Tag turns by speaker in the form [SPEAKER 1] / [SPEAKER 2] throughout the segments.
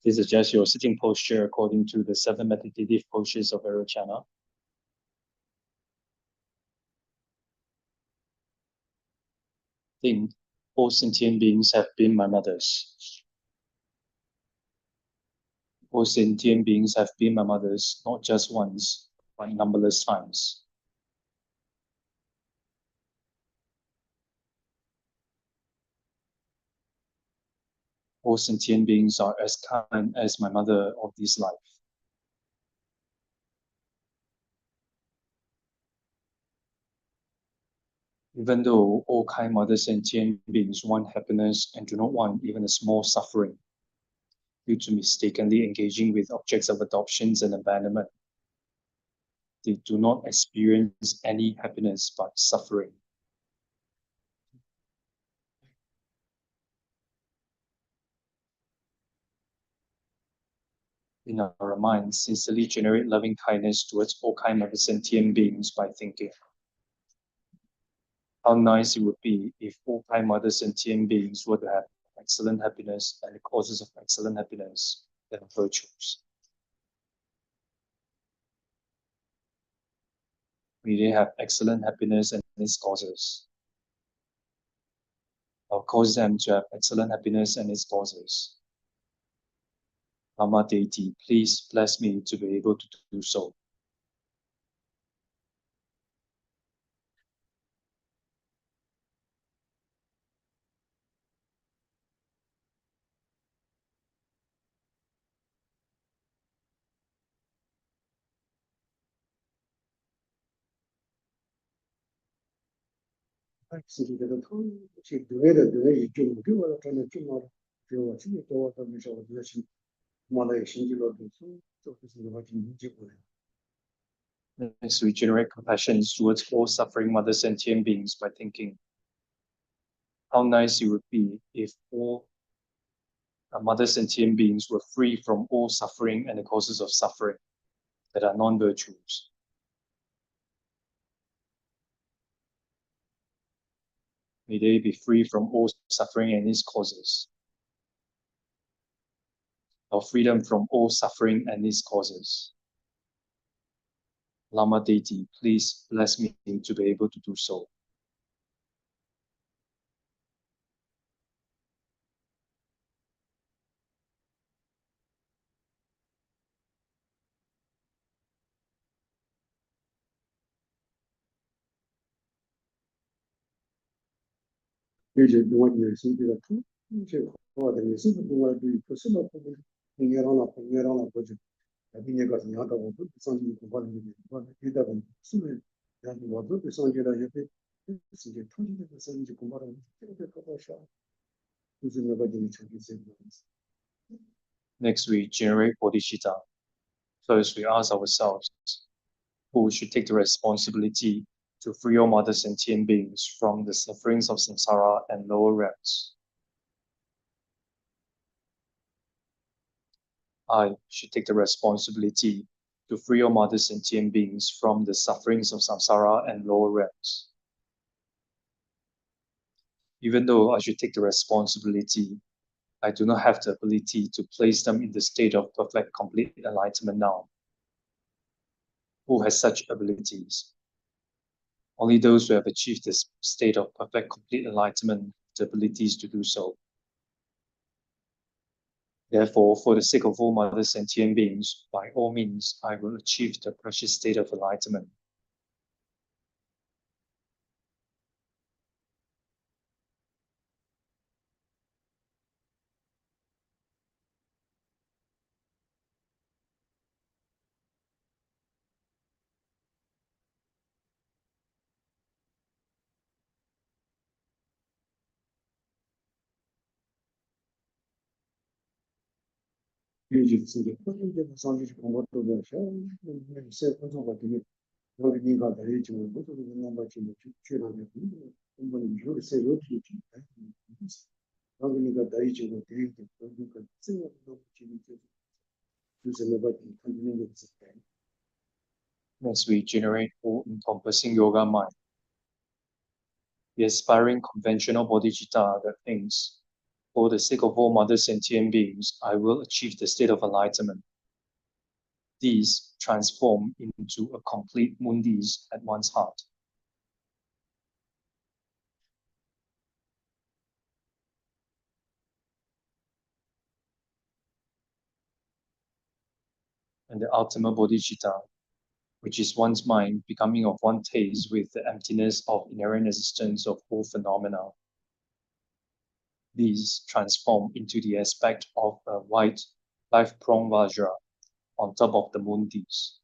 [SPEAKER 1] Please adjust your sitting posture according to the 7 meditative postures of Arochana. Think, all sentient beings have been my mothers. All sentient beings have been my mothers, not just once, but numberless times. All sentient beings are as kind as my mother of this life. Even though all kind mother sentient beings want happiness and do not want even a small suffering due to mistakenly engaging with objects of adoptions and abandonment, they do not experience any happiness but suffering. In our minds, sincerely generate loving kindness towards all kind of sentient beings by thinking, how nice it would be if all kind mother sentient beings were to have excellent happiness and the causes of excellent happiness and virtues. May they have excellent happiness and its causes. I'll cause them to have excellent happiness and its causes. Lama deity, please bless me to be able to do so. Next, we generate compassion towards all suffering mother sentient beings by thinking, how nice it would be if all mother sentient beings were free from all suffering and the causes of suffering that are non-virtues. May they be free from all suffering and its causes. Or freedom from all suffering and its causes. Lama deity, please bless me to be able to do so. Next, we generate bodhicitta. First, we ask ourselves, who should take the responsibility to free all mother sentient beings from the sufferings of samsara and lower realms? I should take the responsibility to free all mother sentient beings from the sufferings of samsara and lower realms. Even though I should take the responsibility, I do not have the ability to place them in the state of perfect, complete enlightenment now. Who has such abilities? Only those who have achieved this state of perfect, complete enlightenment have the abilities to do so. Therefore, for the sake of all mother sentient beings, by all means, I will achieve the precious state of enlightenment. As we generate all-encompassing yoga mind, the aspiring conventional bodhicitta that thinks, for the sake of all mother sentient beings, I will achieve the state of enlightenment. These transform into a complete mundis at one's heart. And the ultimate bodhicitta, which is one's mind becoming of one taste with the emptiness of inherent existence of all phenomena. These transform into the aspect of a white, life-prong vajra on top of the mundis.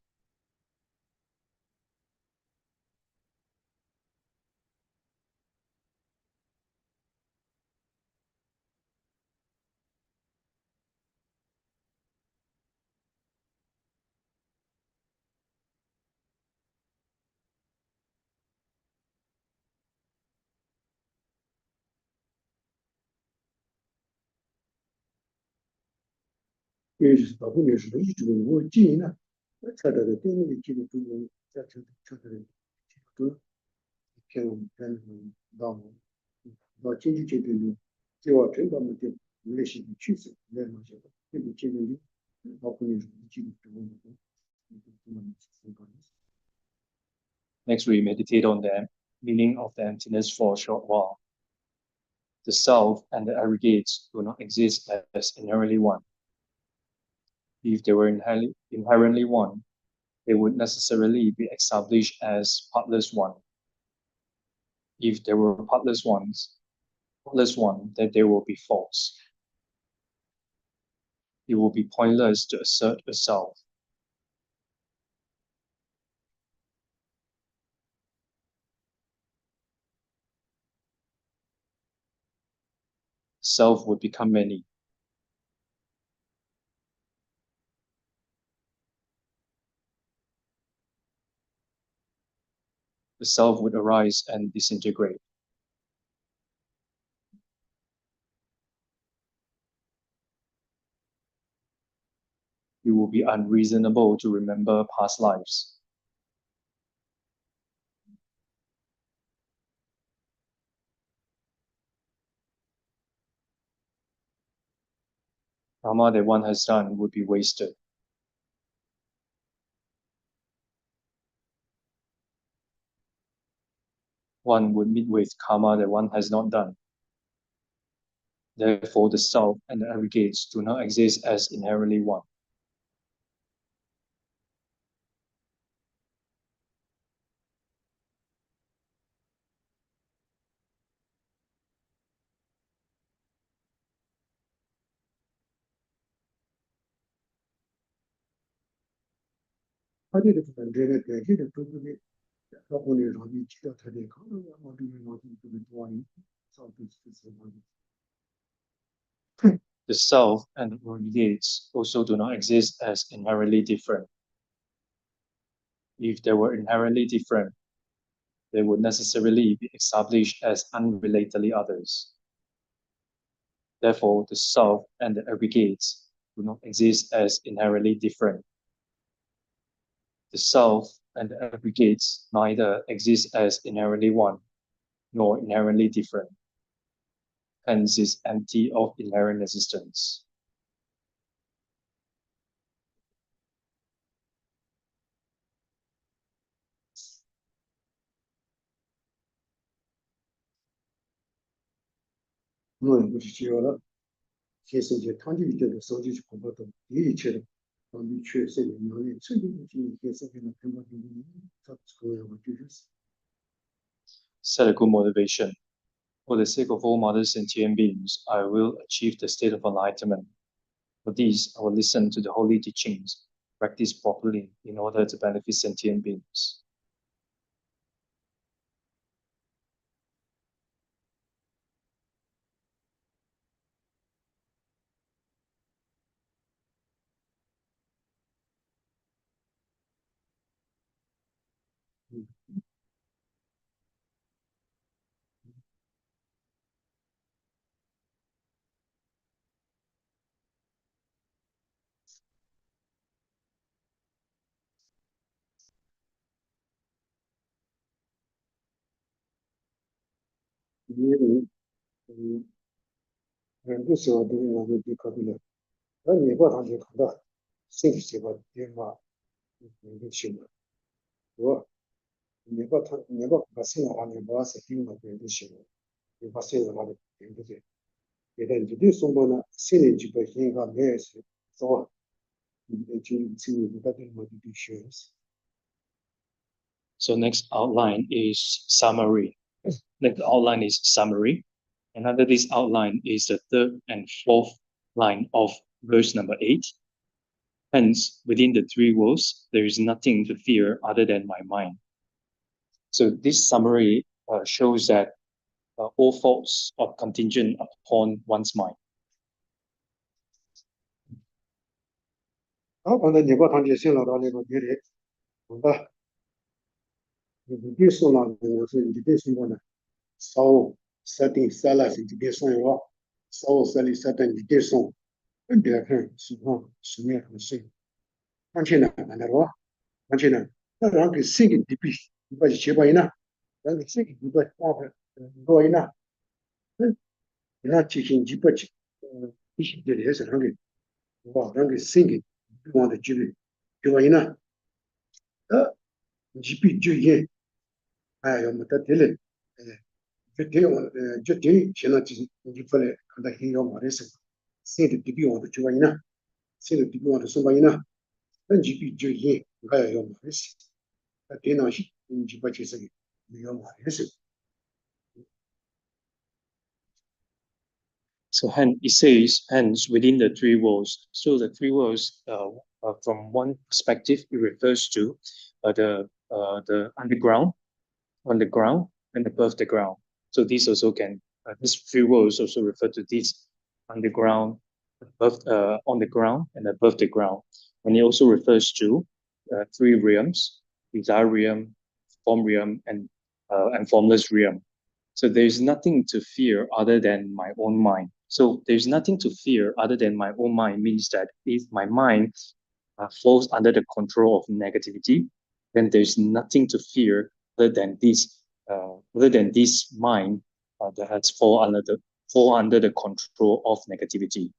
[SPEAKER 1] Next, we meditate on the meaning of the emptiness for a short while. The self and the aggregates do not exist as inherently one. If they were inherently one, they would necessarily be established as partless one. If there were partless one, then they will be false. It will be pointless to assert a self. Self would become many. The self would arise and disintegrate. It will be unreasonable to remember past lives. Karma that one has done would be wasted. One would meet with karma that one has not done. Therefore, the self and the aggregates do not exist as inherently one. The self and the aggregates also do not exist as inherently different. If they were inherently different, they would necessarily be established as unrelatedly others. Therefore, the self and the aggregates do not exist as inherently different. The self and the aggregates neither exist as inherently one nor inherently different. hence is empty of inherent existence. Set a good motivation. For the sake of all mother sentient beings, I will achieve the state of enlightenment. For these, I will listen to the holy teachings, practice properly in order to benefit sentient beings. So next outline is summary. Next outline is summary. And under this outline is the third and fourth line of verse number 8. Hence, within the three worlds, there is nothing to fear other than my mind. So this summary shows that all thoughts are contingent upon one's mind. So hence it says, hence within the three worlds. So the three worlds, from one perspective, it refers to the underground, on the ground, and above the ground. So these also can, these three worlds also refer to this underground, above, on the ground, and above the ground. And it also refers to three realms: desire realm, form realm, and formless realm. So there's nothing to fear other than my own mind. So there's nothing to fear other than my own mind means that if my mind falls under the control of negativity, then there's nothing to fear other than this mind that has fall under the control of negativity.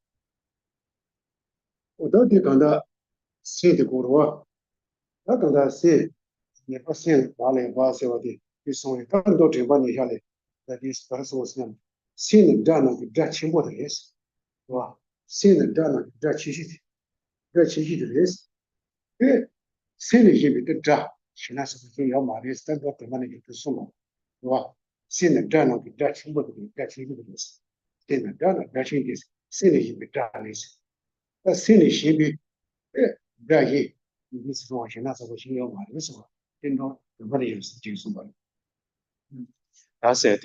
[SPEAKER 1] That's the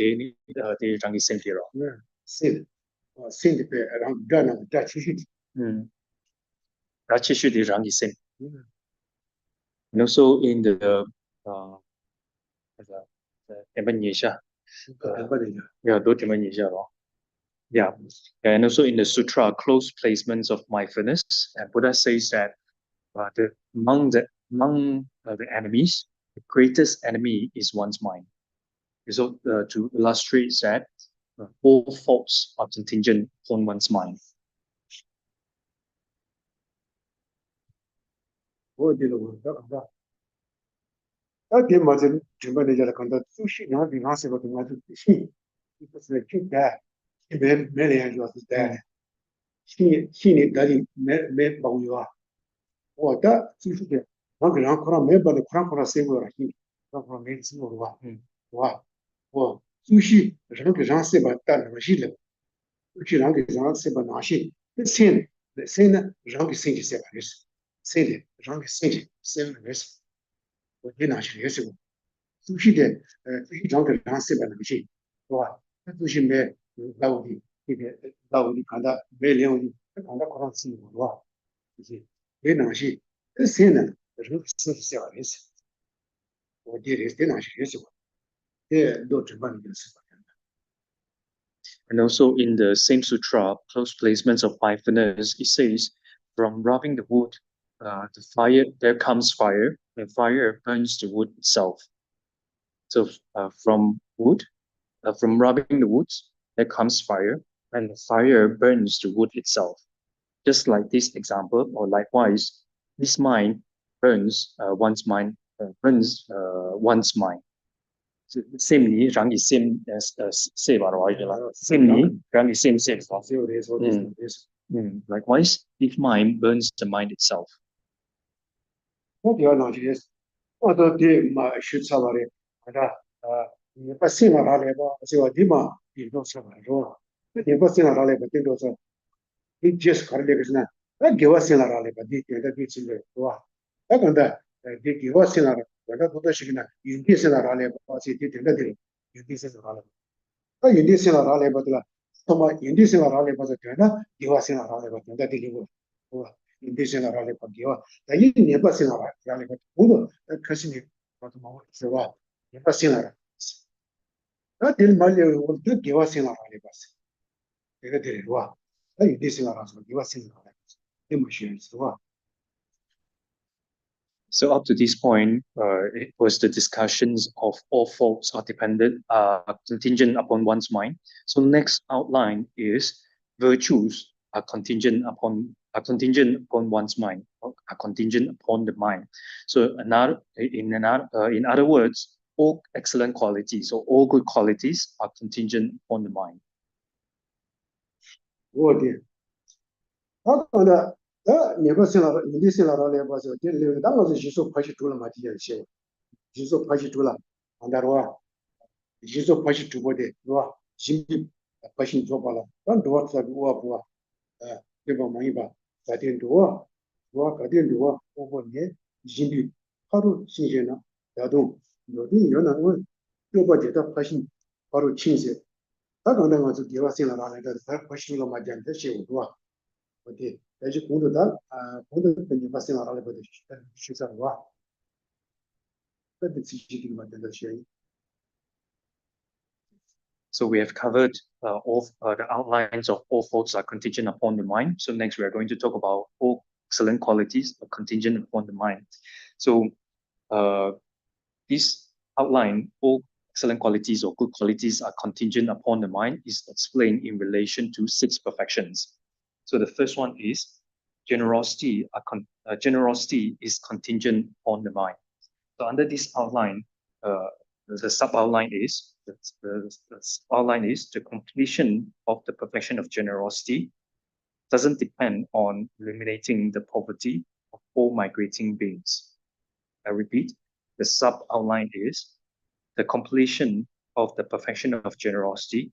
[SPEAKER 1] Rangi Sentiro. Rachishi di Rangi Sen. And also in the yeah, and also in the sutra, close placements of mindfulness, and Buddha says that among the enemies, the greatest enemy is one's mind. So to illustrate that, all faults are contingent upon one's mind. And also in the same sutra, Close Placements of Mindfulness, it says, from rubbing the wood, the fire, there comes fire, and fire burns the wood itself. So from rubbing the woods, there comes fire, and the fire burns the wood itself. Just like this example, or likewise, this mind burns one's mind. Same ni rangi same as say same ni rangi same say. Likewise, if mind burns the mind itself. So up to this point, it was the discussions of all faults are contingent upon one's mind. So next outline is virtues are contingent upon one's mind, are contingent upon the mind. So in other words, all excellent qualities or all good qualities are contingent upon the mind. So we have covered all the outlines of all faults are contingent upon the mind. So next we are going to talk about all excellent qualities are contingent upon the mind. So this outline, all excellent qualities or good qualities are contingent upon the mind, is explained in relation to 6 perfections. So the first one is generosity. Generosity is contingent on the mind. So under this outline, the sub-outline is the completion of the perfection of generosity doesn't depend on eliminating the poverty of all migrating beings. I repeat, the sub-outline is the completion of the perfection of generosity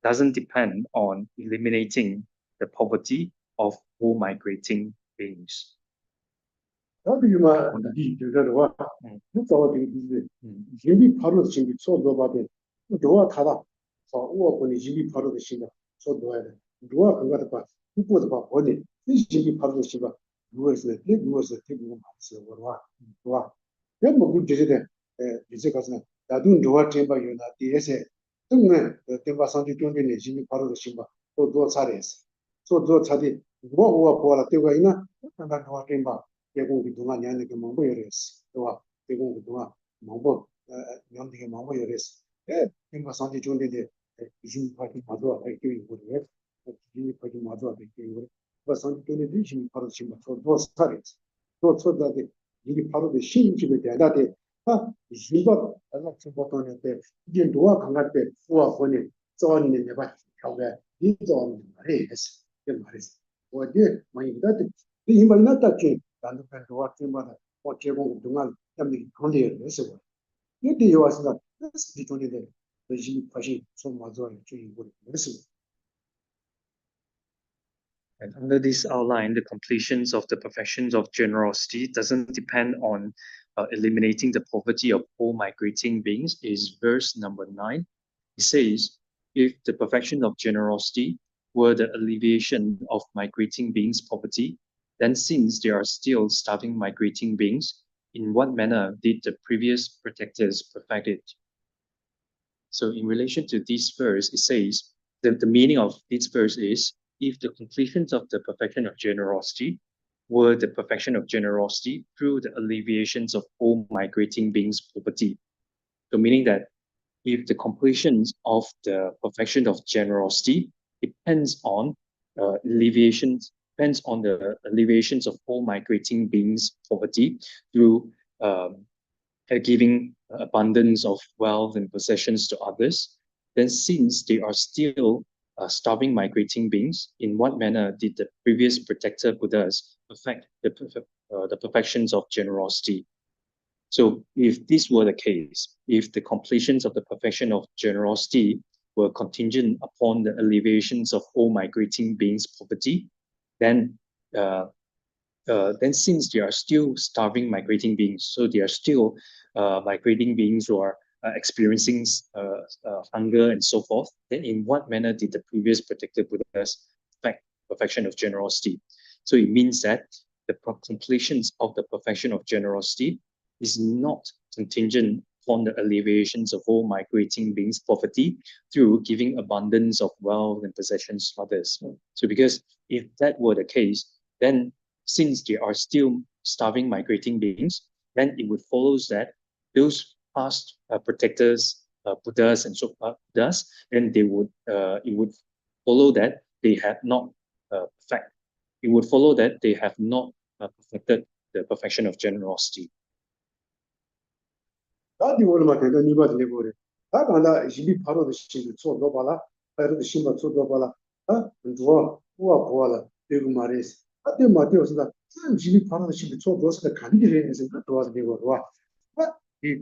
[SPEAKER 1] doesn't depend on eliminating the poverty of all migrating beings.
[SPEAKER 2] 이심 파티 마도 할게 이거래. 이 파티 마도 할게 이거래. 그래서 저는 이심 바로 지금 또 스타트. 또 초다데 이게 바로 그 신입집에 대하다데 아 이거 하나 좀 보통인데 이게 노아 강할 때 우와 보니 저언니 내가 겨우에 이도 말이했어. 그 말이었어. 어디 많이 다데 이 말이 났다지 나도 그 노아 때마다 제공 동안 때문에 건데요. 그래서 이게 요와서 이 돈인데 regime faci son maggiore
[SPEAKER 1] And under this outline, the completions of the perfections of generosity doesn't depend on eliminating the poverty of all migrating beings, is verse number 9. It says, if the perfection of generosity were the alleviation of migrating beings' poverty, then since there are still starving migrating beings, in what manner did the previous protectors perfect it? So in relation to this verse, it says, the meaning of this verse is, if the completions of the perfection of generosity were the perfection of generosity through the alleviations of all migrating beings' poverty. So meaning that if the completions of the perfection of generosity depends on depends on the alleviations of all migrating beings' poverty through giving abundance of wealth and possessions to others, then since they are still starving migrating beings, in what manner did the previous protector Buddhas perfect the perfections of generosity? So if this were the case, if the completions of the perfection of generosity were contingent upon the alleviations of all migrating beings' poverty, then since they are still starving migrating beings, so they are still migrating beings who are experiencing hunger and so forth, then in what manner did the previous protected Buddhas perfect perfection of generosity? So it means that the completions of the perfection of generosity is not contingent upon the alleviations of all migrating beings' poverty through giving abundance of wealth and possessions to others. So because if that were the case, then since they are still starving migrating beings, then it would follow that those past protectors, Buddhas and so Buddhas, then they would it would follow that they have not perfect. It would follow that they have not perfected the perfection of generosity.
[SPEAKER 2] 다디 오르마 대단 이바 되버려 다 간다 이비 바로도 신도 쏘도 봐라 바로도 신바 쏘도 봐라 아 누워 우와 보아라 되고 말이스 아때 마디오스다 이비 바로도 신도 쏘도스다 간디를 해서 도와서 되고 와이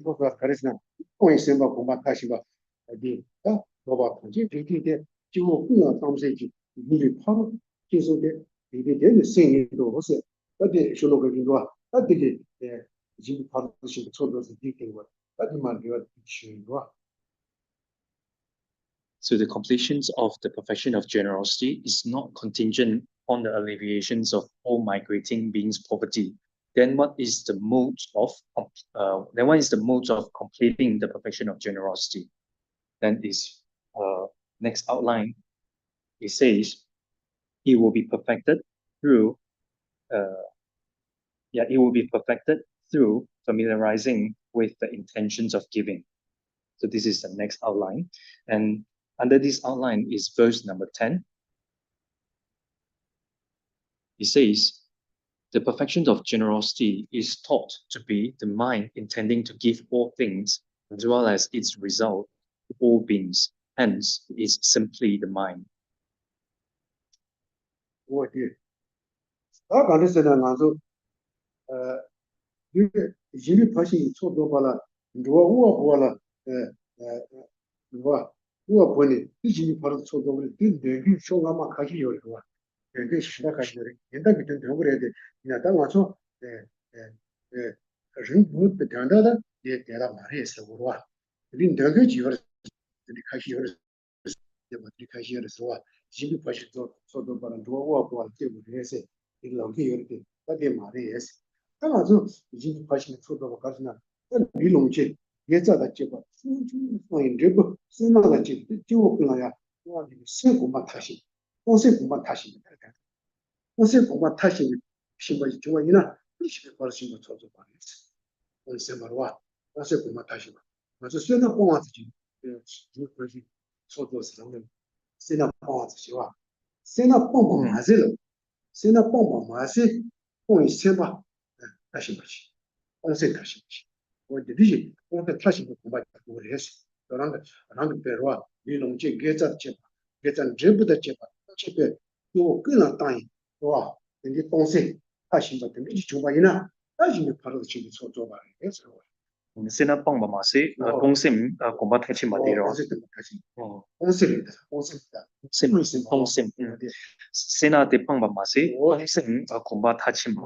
[SPEAKER 2] 포가 가르스나 포인센바 공부 다시바 어디 아 도바 통지 되게 지고 그냥 담세지 이비 바로 계속돼 이게 되는 생이도 없어 어디 쇼로가 인도와 어디게 이비 바로도 신도 쏘도스 되게 거
[SPEAKER 1] So the completions of the perfection of generosity is not contingent on the alleviations of all migrating beings' poverty. Then what is the mode of completing the perfection of generosity? Then is next outline. It says it will be perfected through it will be perfected through familiarizing with the intentions of giving. So this is the next outline. And under this outline is verse number 10. It says, the perfection of generosity is taught to be the mind intending to give all things, as well as its result to all beings. Hence, it is simply the mind.
[SPEAKER 2] What is 이미 다시 초도 봐라 누워 보라 누워 보니 이미 바로 초도 그래 되게 쇼가마 가시 요르와 되게 시다 가시 요르 옛날 비든 되고 그래야 돼 그냥 딱 와서 rinpo pedanda ye tera mare se urwa rin dege jiwa de kashi yor de ma de kashi yor so jibi pashi so do bara do wa ko te bu rese de lo ke yor de ta de mare es ta ma zo jibi pashi so do ka na li long che ye za da che ba so yin de bu so na da che ji wo kun ya wa de se ko ma tashi ko se ko ma tashi ko se ko ma tashi shi ba ji wa ina shi ba shi ba so ba on se marwa on se kuma tashi ba maso sena ko ma ji 操作是他们现在帮子是吧？现在帮马子了，现在帮马子帮一些吧，他行不行？帮谁他行不行？我的理解，我的他行不行吧？我也是，让个别人话，你弄这给咱接吧，给咱这不得接吧？这个有个人答应是吧？人家帮谁他行吧？等你去吧，那他行不跑到去操作吧？也是我。
[SPEAKER 1] 现在帮妈妈是公司恐怕太起码的了。
[SPEAKER 2] 哦，公司里的，公司里的，
[SPEAKER 1] 公司现在的帮妈妈是公司恐怕太起码。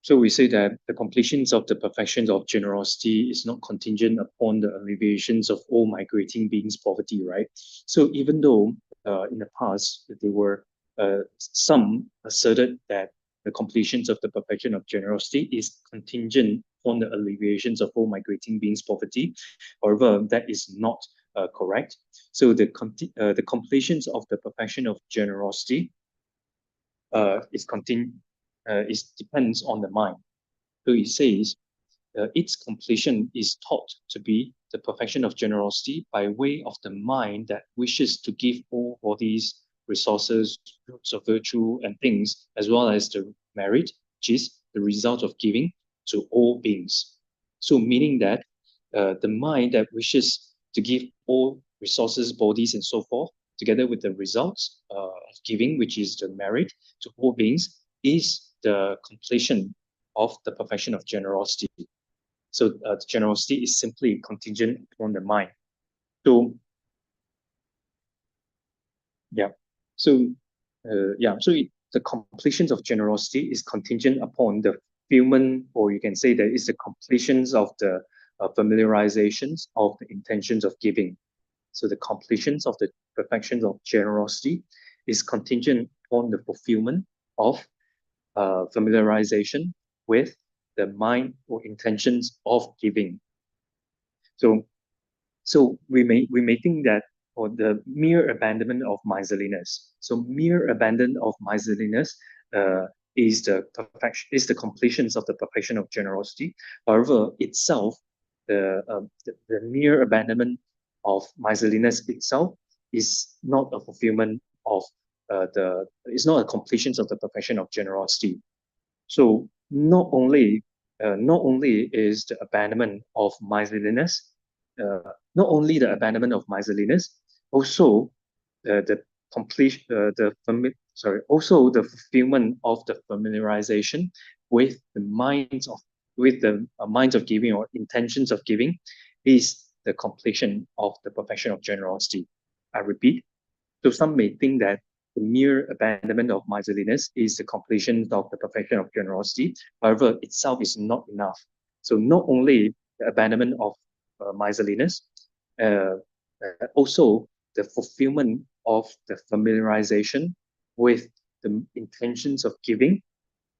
[SPEAKER 1] So we say that the completions of the perfections of generosity is not contingent upon the alleviations of all migrating beings' poverty, right? So even though in the past there were some asserted that the completions of the perfection of generosity is contingent on the alleviations of all migrating beings' poverty, however, that is not correct. So the completions of the perfection of generosity is depends on the mind. So it says its completion is taught to be the perfection of generosity by way of the mind that wishes to give all bodies, resources, fruits of virtue, and things, as well as the merit, which is the result of giving to all beings. So meaning that the mind that wishes to give all resources, bodies, and so forth, together with the results of giving, which is the merit to all beings, is the completion of the perfection of generosity. So generosity is simply contingent on the mind. So yeah, so the completions of generosity is contingent upon the fulfillment, or you can say that it's the completions of the familiarizations of the intentions of giving. So the completions of the perfections of generosity is contingent on the fulfillment of familiarization with the mind or intentions of giving. So we may think that, or the mere abandonment of miserliness. So mere abandon of miserliness is the completions of the perfection of generosity. However, itself, the mere abandonment of miserliness itself is not a fulfillment of it's not a completions of the perfection of generosity. So not only is the abandonment of miserliness, not only the abandonment of miserliness, also the complete also the fulfillment of the familiarization with the minds of giving or intentions of giving is the completion of the perfection of generosity. I repeat, so some may think that the mere abandonment of miserliness is the completion of the perfection of generosity. However, itself is not enough. So not only the abandonment of miserliness, also the fulfillment of the familiarization with the intentions of giving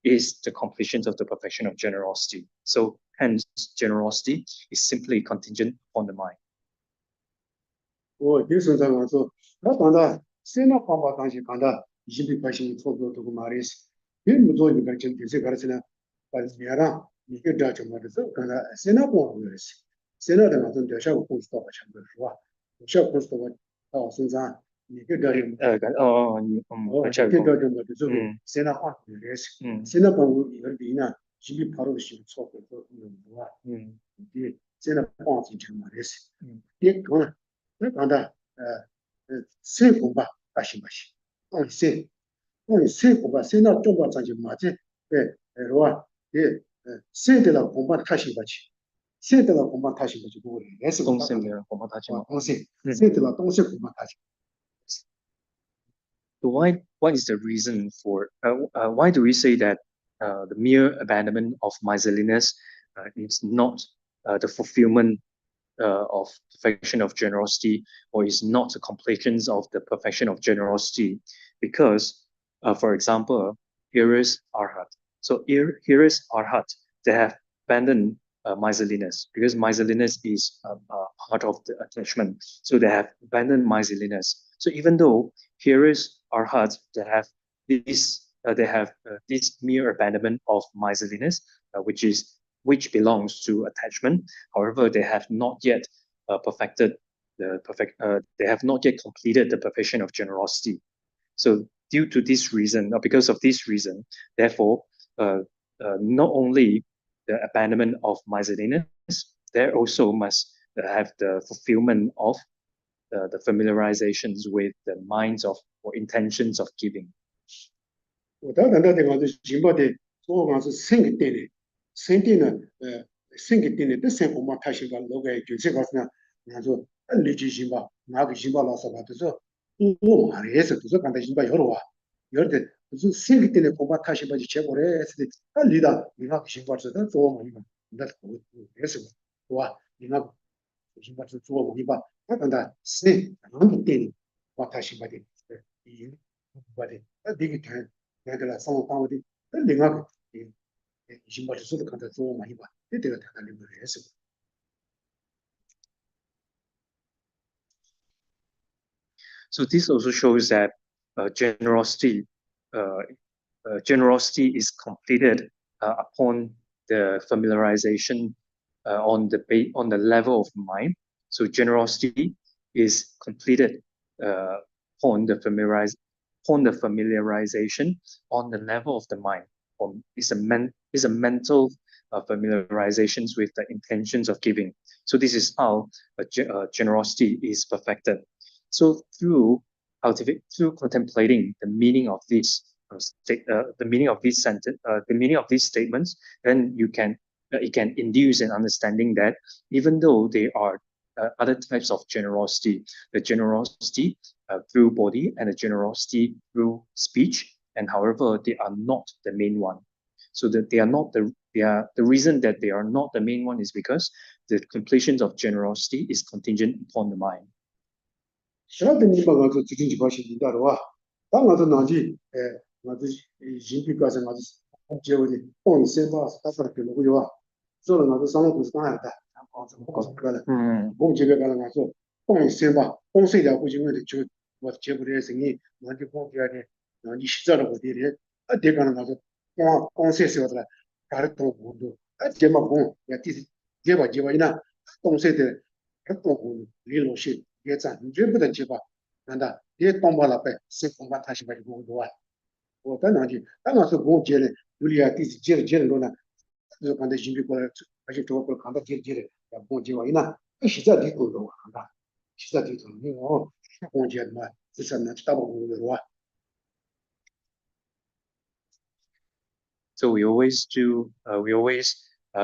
[SPEAKER 1] is the completion of the perfection of generosity. So hence, generosity is simply contingent on the mind.
[SPEAKER 2] 我就是这样说，那当然，现在方法当时讲的，一笔百姓操作这个马来西亚，并不做一个整体这个是呢，把别人一个这什么的，这刚才现在光有些，现在的那种小公司到不成的是吧？小公司的到身上一个这什么，一个这什么的，这个现在话有些，现在帮我一个里呢，一笔跑到去操作这个是吧？对，现在帮进去马来西亚，也讲了。那讲的生活吧，还行不行？生活吧，现在中国咱就马这是吧？生的了恐怕太行不起，生的了恐怕太行不起，不会，还是
[SPEAKER 1] 东西的恐怕太行。
[SPEAKER 2] 东西，生的了东西恐怕太行。
[SPEAKER 1] So what is the reason for why do we say that the mere abandonment of miserliness is not the fulfillment of perfection of generosity, or is not the completions of the perfection of generosity? Because, for example, hearers arhat. So hearers arhat, they have abandoned miserliness, because miserliness is part of the attachment. So they have abandoned miserliness. So even though hearers arhat, they have this they have this mere abandonment of miserliness, which belongs to attachment. However, they have not yet perfected they have not yet completed the perfection of generosity. So due to this reason, or because of this reason, therefore, not only the abandonment of miserliness, there also must have the fulfillment of the familiarizations with the minds of or intentions of giving.
[SPEAKER 2] 我当然的我是全部的，我讲是生个点的，生点呢，生个点的，这生活嘛，他是个那个就是讲是呢，俺说立即行吧，哪个行吧老说吧，都说我嘛也是，都说刚才行吧有了哇，有的就是生个点的恐怕他行吧就结果嘞是的，离到你那个行吧是那做嘛你们，那我也是是吧？你那个行吧是做嘛你把，他等他生哪个点的，把他行吧的，已把的，那这个谈。내가 상황이 내가 이심바 주소도 간다 좀 많이 봐. 내가 다가는 걸 해서.
[SPEAKER 1] So this also shows that generosity is completed upon the familiarization on the level of mind. So generosity is completed upon the familiarization on the level of the mind. Is a mental familiarizations with the intentions of giving. So this is how generosity is perfected. So through contemplating the meaning of this the meaning of this sentence, the meaning of these statements, then it can induce an understanding that even though there are other types of generosity, the generosity through body and the generosity through speech, and however they are not the main one. So that they are not the reason that they are not the main one is because the completion of generosity is contingent upon the mind.
[SPEAKER 2] 晓得你把我做最近几把事情到的哇，当我做哪去，我这人比较上我是结婚的，帮先把他说的给了我有啊，做了我这上了都是当然的，怎么搞这个了？我这边干了我说帮先把帮谁的不行我的就我结婚的生意，我就帮别的，你洗澡了我的的，这个呢我说帮谁说的了，搞得多糊涂，这么帮也第是结吧一呢，帮谁的，多糊涂，离了些。也占全部的结果，难道也当不了呗？谁恐怕他是把这工作啊？我当然去，当然是工接的，有理啊，第几接的多呢？就是刚才新币过来，而且中国看到接的，要工接完呢，实在地工作啊，看到，实在地工作，我工接嘛，至少能大把工作哇。
[SPEAKER 1] So we always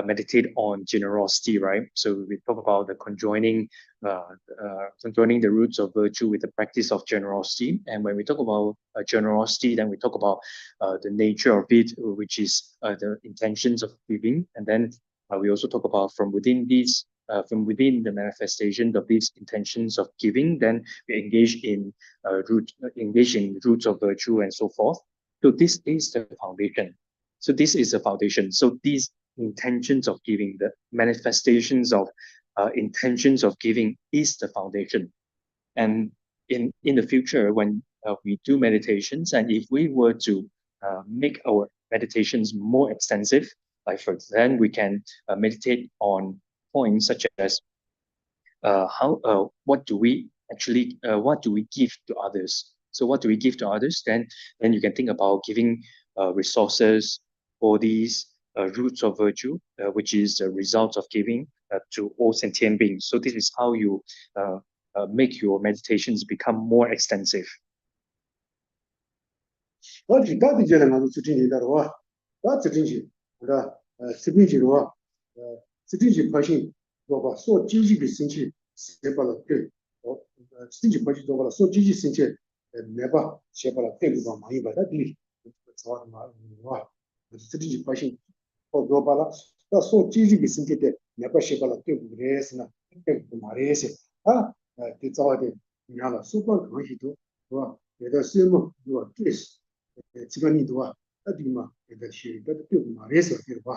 [SPEAKER 1] meditate on generosity, right? So we talk about the conjoining the roots of virtue with the practice of generosity. And when we talk about generosity, then we talk about the nature of it, which is the intentions of giving. And then we also talk about from within the manifestation of these intentions of giving, then we engage in roots of virtue and so forth. So this is the foundation. So this is the foundation. So these intentions of giving, the manifestations of intentions of giving is the foundation. And in the future, when we do meditations, and if we were to make our meditations more extensive, like then we can meditate on points such as what do we give to others? So what do we give to others? Then you can think about giving resources, bodies, roots of virtue, which is the result of giving to all sentient beings. So this is how you make your meditations become more extensive.
[SPEAKER 2] 我最大的觉得我是最近的话，我最近去，我的这边去的话，最近去发现，我把所积极的兴趣写把了对，我自己发现做了所积极兴趣，没把写把了对不把忙一把那里，找嘛哇，自己发现，我做把了，那所积极的兴趣的，没把写把了对不的是呢，对不嘛的是啊，得找的，你看了，书本看许多，是吧？有的什么，是吧？这是。这个力度啊，那地方这个是这个对嘛也是对吧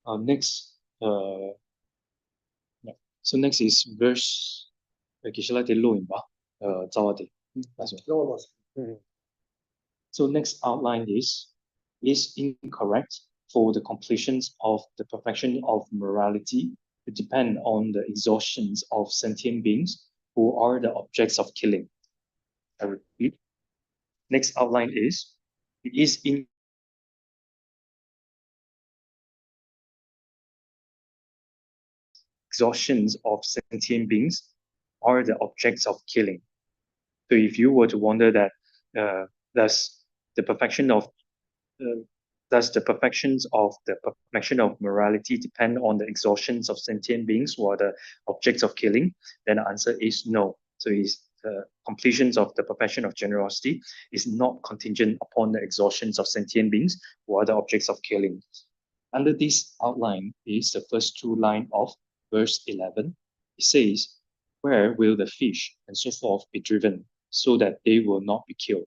[SPEAKER 1] ？Next, yeah. So next is verse. Okay, shall I tell you? Zawadi. So next outline is incorrect for the completions of the perfection of morality to depend on the exhaustions of sentient beings who are the objects of killing. I repeat. Next outline is it is in exhaustions of sentient beings are the objects of killing. So if you were to wonder that does the perfections of the perfection of morality depend on the exhaustions of sentient beings who are the objects of killing, then the answer is no. So the completions of the perfection of generosity is not contingent upon the exhaustions of sentient beings who are the objects of killing. Under this outline is the first two lines of verse 11. It says, where will the fish and so forth be driven so that they will not be killed?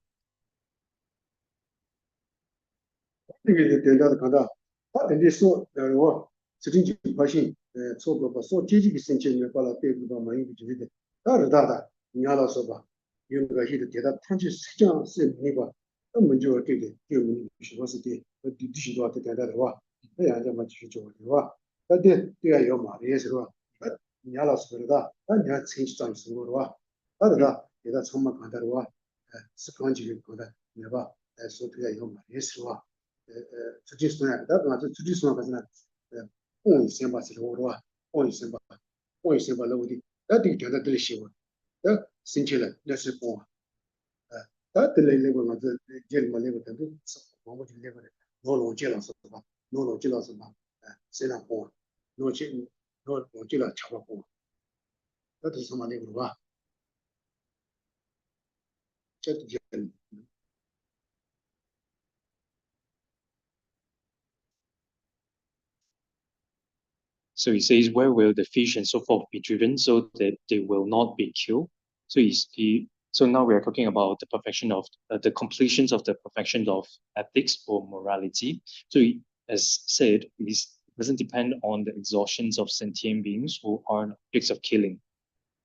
[SPEAKER 1] So he says, where will the fish and so forth be driven so that they will not be killed? So now we are talking about the perfection of the completions of the perfection of ethics or morality. So as said, it doesn't depend on the exhaustions of sentient beings who are objects of killing.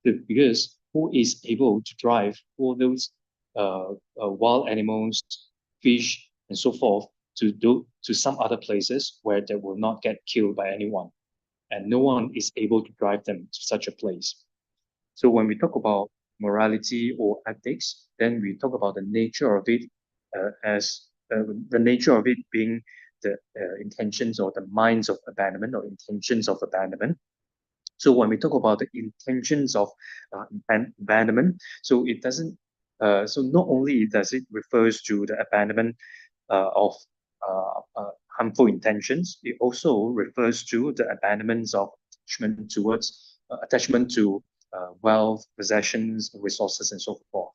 [SPEAKER 1] Because who is able to drive all those wild animals, fish, and so forth to some other places where they will not get killed by anyone? And no one is able to drive them to such a place. So when we talk about morality or ethics, then we talk about the nature of it as the nature of it being the intentions or the minds of abandonment or intentions of abandonment. So when we talk about the intentions of abandonment, so it doesn't. So not only does it refers to the abandonment of harmful intentions, it also refers to the abandonments of attachment to wealth, possessions, resources, and so forth.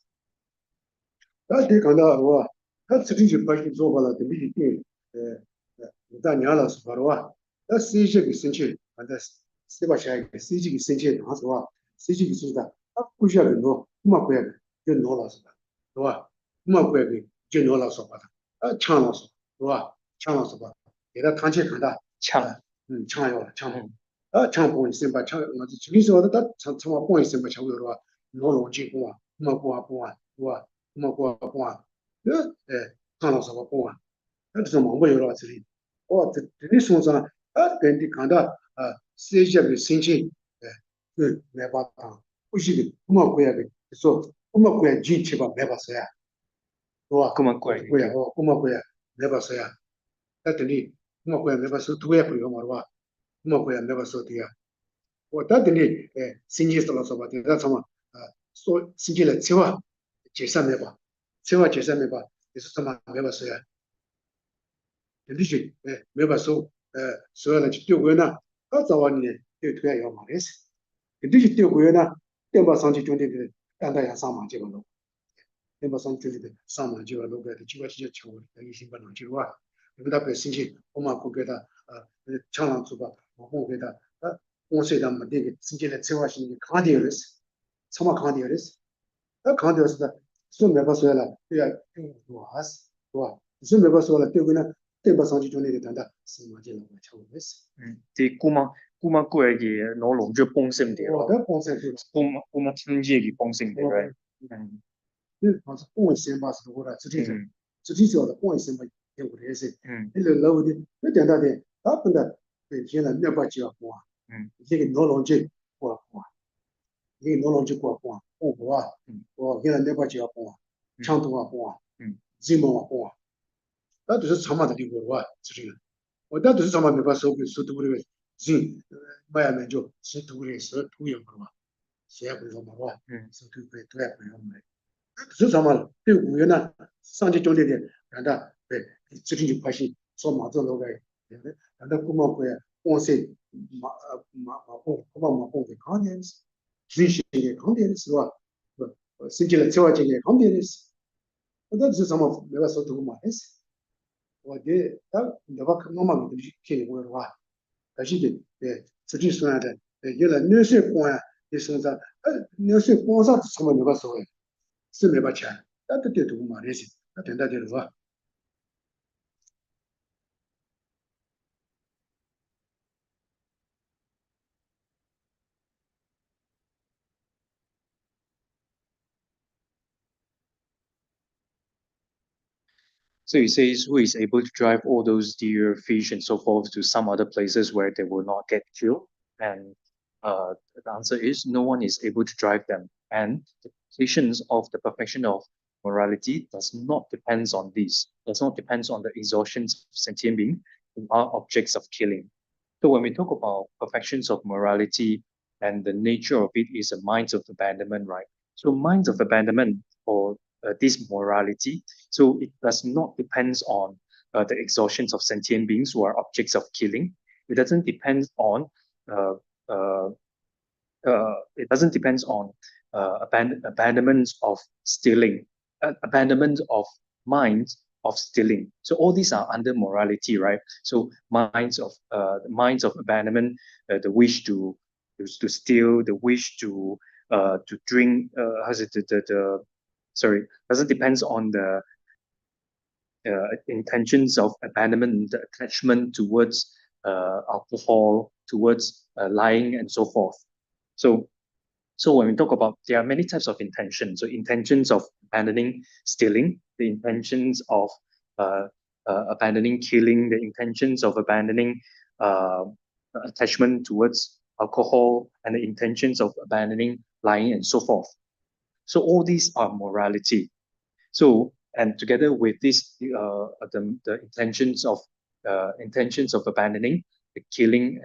[SPEAKER 2] 是本身吧是过来，实际上的本身嘛，也不认识。那个老的，那点大的，大部分的对天了，那把脚过，这个脑龙筋过，这个脑龙筋过，过啊，我现在那把脚过，强度啊过，筋膜啊过，那都是长嘛的地方啊，是这个。我那都是长嘛没把手读的筋，慢慢就是读的是读样的嘛，写不了嘛，是吧？是读也不了嘛。是什么？对五月呢，上级交代的，让他对执行就关系说马子那个，让他不忙会光是马的康点是，执行的康点是吧？甚至了策划这个康点是，那是什么？那个说都嘛是，我的那个我们都是偏我的话，但是的，实际上的，原来那些光呀，你说啥？那些光啥什么那个所谓。是没把钱，那都得读嘛那些，那等到就是说，So
[SPEAKER 1] he says, who is able to drive all those deer, fish, and so forth to some other places where they will not get killed? And the answer is no one is able to drive them. And the completions of the perfection of morality does not depend on this, does not depend on the exhaustions of sentient being who are objects of killing. So when we talk about perfections of morality and the nature of it is a minds of abandonment, right? So minds of abandonment or this morality, so it does not depend on the exhaustions of sentient beings who are objects of killing. It doesn't depend on uh, uh, it doesn't depend on abandonment of stealing, abandonment of minds of stealing. So all these are under morality, right? So minds of abandonment, the wish to steal, the wish to drink, how's it the sorry, doesn't depend on the intentions of abandonment, the attachment towards alcohol, towards lying, and so forth. So so when we talk about, there are many types of intentions. So intentions of abandoning stealing, the intentions of uh, abandoning killing, the intentions of abandoning uh, attachment towards alcohol, and the intentions of abandoning lying, and so forth. So all these are morality. So and together with this, the intentions of abandoning, the killing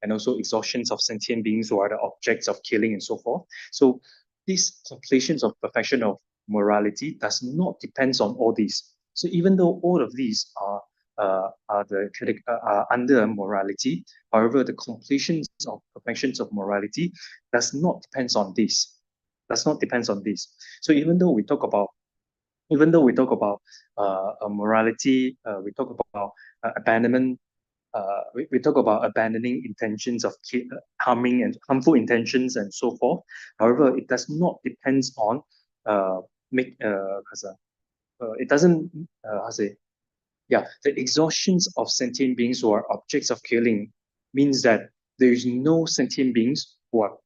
[SPEAKER 1] and also exhaustions of sentient beings who are the objects of killing and so forth. So these completions of perfection of morality does not depend on all these. So even though all of these are under morality, however, the completions of perfections of morality does not depend on this. Does not depend on this. So even though we talk about morality, we talk about abandonment, we talk about abandoning intentions of harming and harmful intentions and so forth. However, it does not depend on make it doesn't how say yeah, the exhaustions of sentient beings who are objects of killing means that there is no sentient beings who are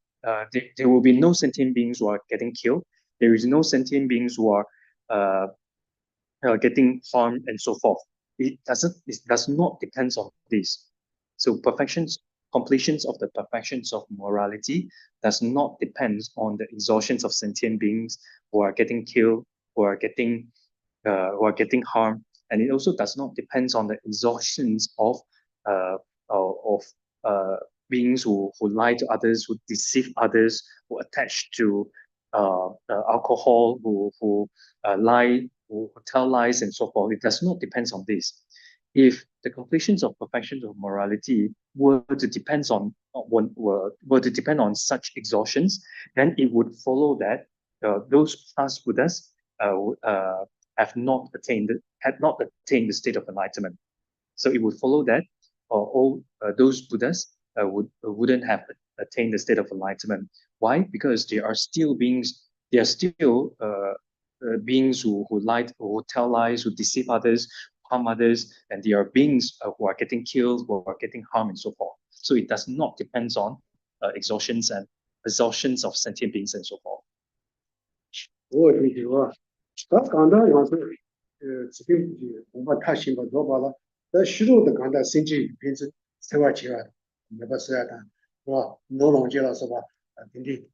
[SPEAKER 1] there will be no sentient beings who are getting killed. There is no sentient beings who are uh, getting harmed and so forth. It does not depend on this. So completions of the perfections of morality does not depend on the exhaustions of sentient beings who are getting killed, who are getting harmed, and it also does not depend on the exhaustions uh, of uh, beings who lie to others, who deceive others, who attach to alcohol, who lie, who tell lies, and so forth. It does not depend on this. If the completions of perfections of morality were to depend on were to depend on such exhaustions, then it would follow that those past Buddhas have not attained had not attained the state of enlightenment. So it would follow that all those Buddhas wouldn't have attained the state of enlightenment. Why? Because they are still beings. They are still beings who lie, who tell lies, who deceive others, harm others, and they are beings who are getting killed, who are getting harmed, and so forth. So it does not depend on exhaustions of sentient beings and so forth.
[SPEAKER 2] 我理解啊，他讲的样子，这个我们太辛苦做罢了。那许多的讲的甚至平时生活起来，没把事啊干，是吧？劳动节了是吧？等等，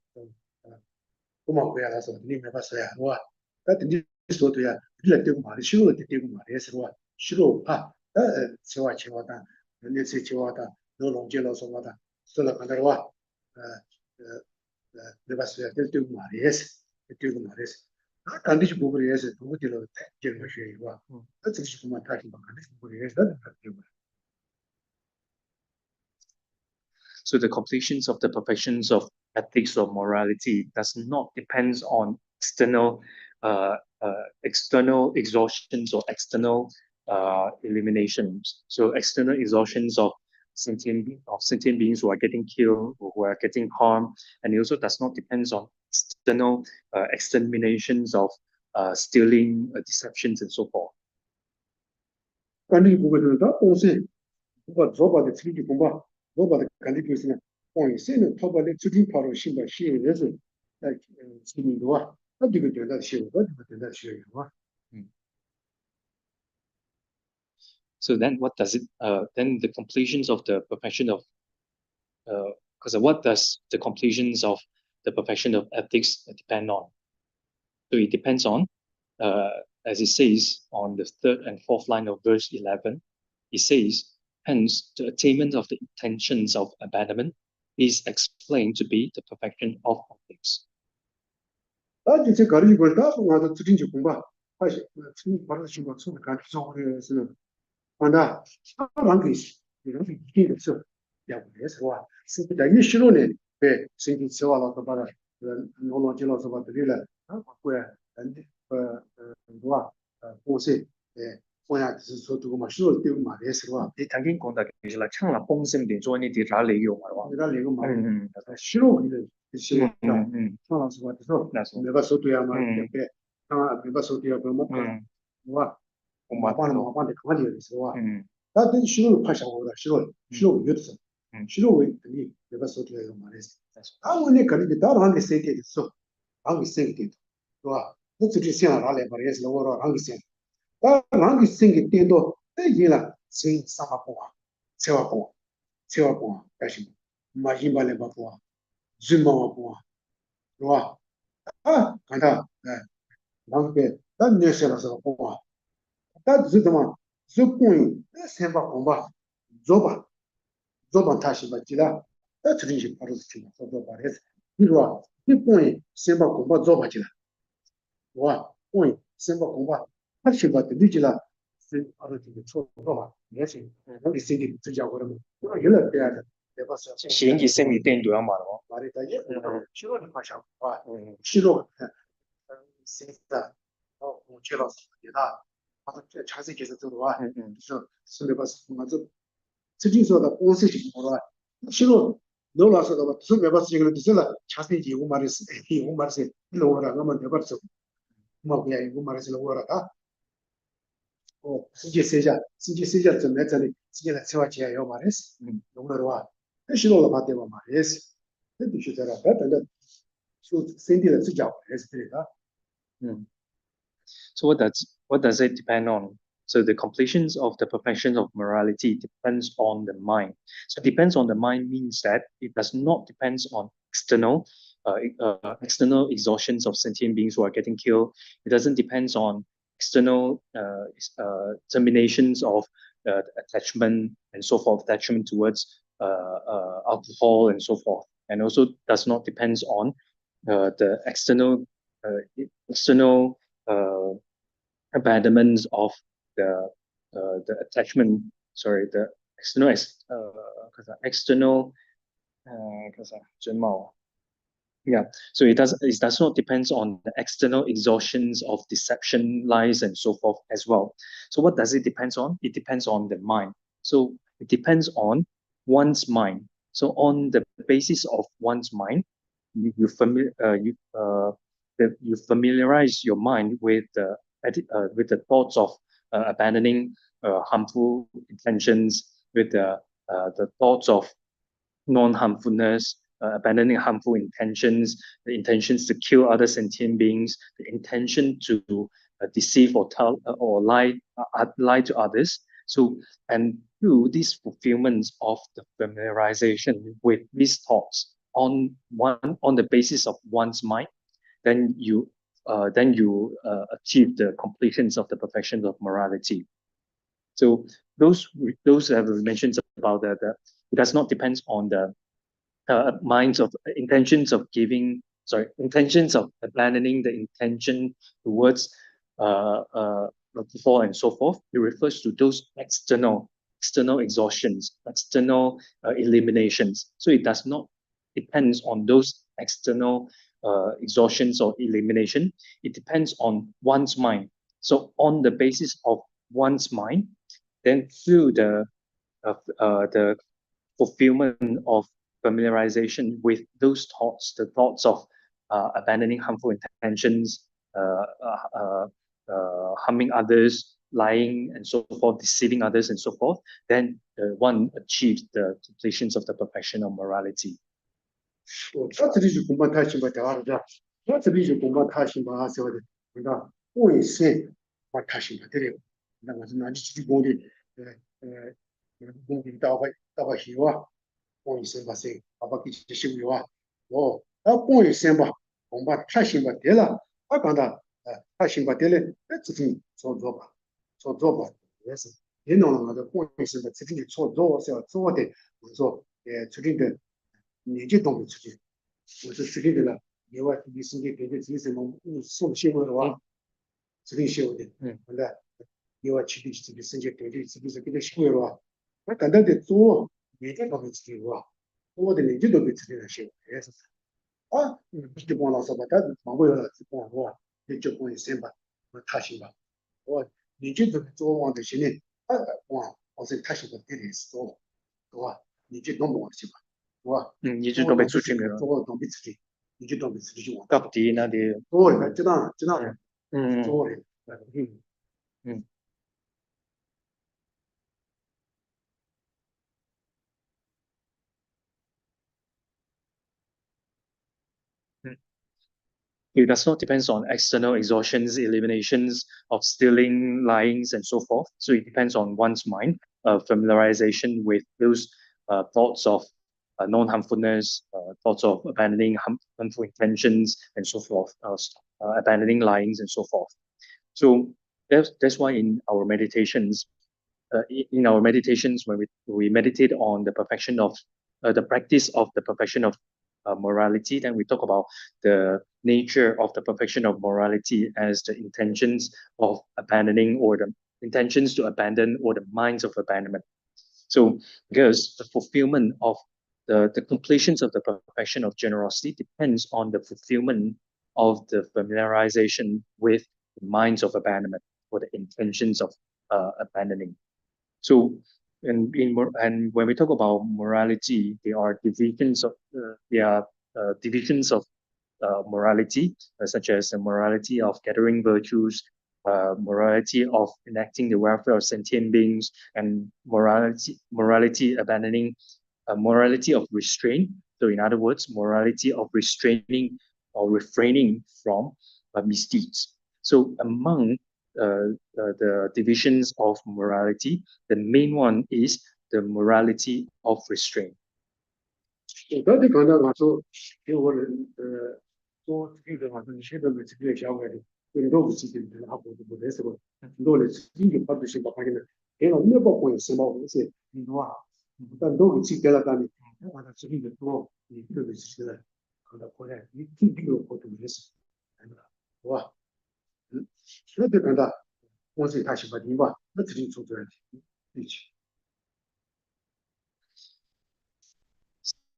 [SPEAKER 2] 我们回来了是吧？你没把事啊，是吧？那等等说对啊，你来对我嘛的，许多的对我嘛的是吧？许多啊，生活起来的，那些起来的，劳动节了什么的，说了讲的话，呃没把事啊，对我嘛的是，对我嘛的是。感觉不过也是，不过这个这个学一个，那这个是我们太辛苦，感觉不过也是，那对吧？
[SPEAKER 1] So the completions of the perfections of ethics or morality does not depend on external exhaustions or external eliminations. So external exhaustions of sentient beings who are getting killed or who are getting harmed, and it also does not depend on external exterminations of stealing, deceptions, and so forth.
[SPEAKER 2] 感觉不过就是他东西，不过做把的成绩公吧，做把的感觉就是呢，关现在他把的资金跑到新的新也是，知名度啊，那这个对他学，那这个对他学啊。
[SPEAKER 1] So then, what does it? Then the completions of the perfection of because what does the completions of the perfection of ethics depend on? So it depends on, as it says on the third and fourth line of verse 11, it says, hence the attainment of the intentions of abandonment is explained to be the perfection of ethics.
[SPEAKER 2] 那这些搞的一个大部分的资金就公吧，而且从把这情况从感觉上的是，完了，他让给人给一定的是，也不也是吧？是在你许多年被身体吃完了，他把它弄弄进了是吧？对了，啊，不然很多啊，公司好像就是说这个嘛，许多对嘛的是吧？
[SPEAKER 1] 你曾經講到其實嚟撐立豐盛點做呢啲打理用係嘛？
[SPEAKER 2] 你看那个嘛，
[SPEAKER 1] 嗯
[SPEAKER 2] 许多的是吧？
[SPEAKER 1] 嗯
[SPEAKER 2] 上了是吧？就是
[SPEAKER 1] 那是
[SPEAKER 2] 没把手对啊嘛，
[SPEAKER 1] 嗯
[SPEAKER 2] 对，啊，没把手对啊，不么
[SPEAKER 1] 嗯
[SPEAKER 2] 是吧？
[SPEAKER 1] 我
[SPEAKER 2] 麻烦的
[SPEAKER 1] 冇
[SPEAKER 2] 麻烦的看的是吧？
[SPEAKER 1] 嗯
[SPEAKER 2] 那等许多拍下我的，许多有的是，许多为肯定没把手对啊嘛的是，他们那可能就当然的生点的时候，让给生一点，是吧？那自己想哪来把也是我说让给生，当让给生给点多，那赢了生三百多啊，七万多。세워보다시마지막에 봐보아 줌마와 보아 로아 아 간다 남게 난 내세라서 보아 다 지도만 조건이 생각 공부 조바 다시 받지라 다 들으시 바로 지금 저도 말해서 이리와 이 point 생각 공부 조바지라 와 point 생각 공부 다시 받지 늦지라 바로 지금 초조가 예시 우리 생기 주자 그러면 그거 연락 돼야 돼 내가서
[SPEAKER 1] 顯熱性而顛到一萬喎。
[SPEAKER 2] 말이다 예 싫어는 마셔 와 싫어 생다 제가 얘다 자세히서 들어와 그래서 선배가서 맞아 스진서다 본색이 뭐라 싫어 놀라서 봐 선배가서 지금 들으라 자세히 이거 말했어 이거 말했어 일로 오라 그러면 내가 벌써 뭐 그냥 이거 말해서 오라다世界正在这里，世界的策划家要嘛的是，懂了的话，那许多老板对吧嘛也是，那必须在那，等等，说身体的指教还是对的。
[SPEAKER 1] So what does it depend on? So the completions of the perfection of morality depends on the mind. So depends on the mind means that it does not depend on external exhaustions of sentient beings who are getting killed. It doesn't depend on external terminations of attachment and so forth, attachment towards alcohol and so forth, and also does not depend on the external abandonments of the attachment. Sorry, the external yeah. So it does not depend on the external exhaustions of deception, lies, and so forth as well. So what does it depend on? It depends on the mind. So it depends on one's mind. So on the basis of one's mind, you familiarize your mind with the thoughts of abandoning harmful intentions, with the thoughts of non-harmfulness, abandoning harmful intentions, the intentions to kill other sentient beings, the intention to deceive or tell or lie to others. So, and through these fulfillments of the familiarization with these thoughts on the basis of one's mind, then you achieve the completions of the perfections of morality. So those have mentions about it does not depend on the minds of intentions of intentions of abandoning the intention towards before and so forth. It refers to those external exhaustions, external eliminations. So it does not depends on those external exhaustions or elimination. It depends on one's mind. So on the basis of one's mind, then through the fulfillment of familiarization with those thoughts, the thoughts of abandoning harmful intentions, harming others, lying, and so forth, deceiving others, and so forth, then one achieves the completions of the perfection of morality. It does not depend on external exhaustions, eliminations of stealing, lyings, and so forth. So it depends on one's mind, familiarization with those thoughts of non-harmfulness, thoughts of abandoning harmful intentions, and so forth, abandoning lyings, and so forth. So that's why in our meditations, when we meditate on the perfection of the practice of the perfection of morality, then we talk about the nature of the perfection of morality as the intentions of abandoning or the intentions to abandon or the minds of abandonment. So because the fulfillment of the completions of the perfection of generosity depends on the fulfillment of the familiarization with the minds of abandonment or the intentions of abandoning. So, and when we talk about morality, there are divisions of morality, such as the morality of gathering virtues, morality of enacting the welfare of sentient beings, and morality abandoning, morality of restraint. So, in other words, morality of restraining or refraining from misdeeds. So, among the divisions of morality, the main one is the morality of restraint.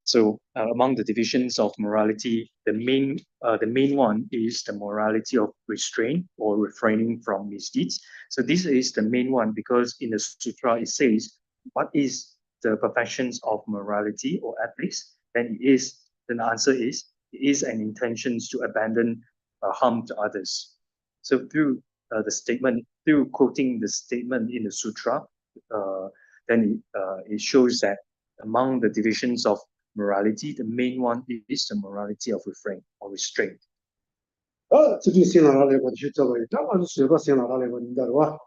[SPEAKER 1] So among the divisions of morality, the main one is the morality of restraint or refraining from misdeeds. So this is the main one because in the sutra it says, what is the perfections of morality or ethics? Then the answer is, it is an intention to abandon harm to others. So through through quoting the statement in the sutra, then it shows that among the divisions of morality. The main one is the morality of refrain or restraint.
[SPEAKER 2] 自己先拿来把去做个，那么是随便先拿来把你的话，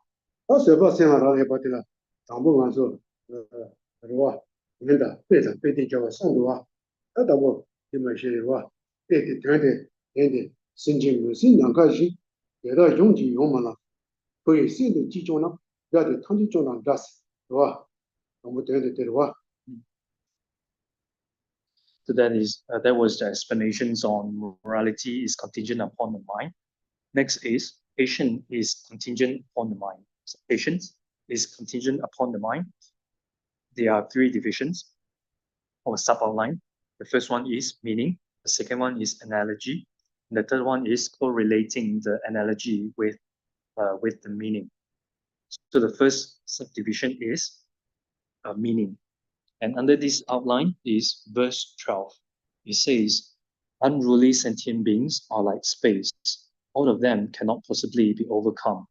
[SPEAKER 2] 随便先拿来把的了，长不完说，是吧？你的对的，对的叫我送的话，那我你们是吧？对的，对的，心情有心两开心，给到用起用嘛了，所以现在集中呢，要得长期中呢，这是吧？我们对的话。
[SPEAKER 1] So that was the explanations on morality is contingent upon the mind. Next is patience is contingent upon the mind. So patience is contingent upon the mind. There are three divisions or sub-outline. The first one is meaning. The second one is analogy. And the third one is correlating the analogy with the meaning. So the first subdivision is meaning. And under this outline is verse 12. It says, unruly sentient beings are like space. All of them cannot possibly be overcome.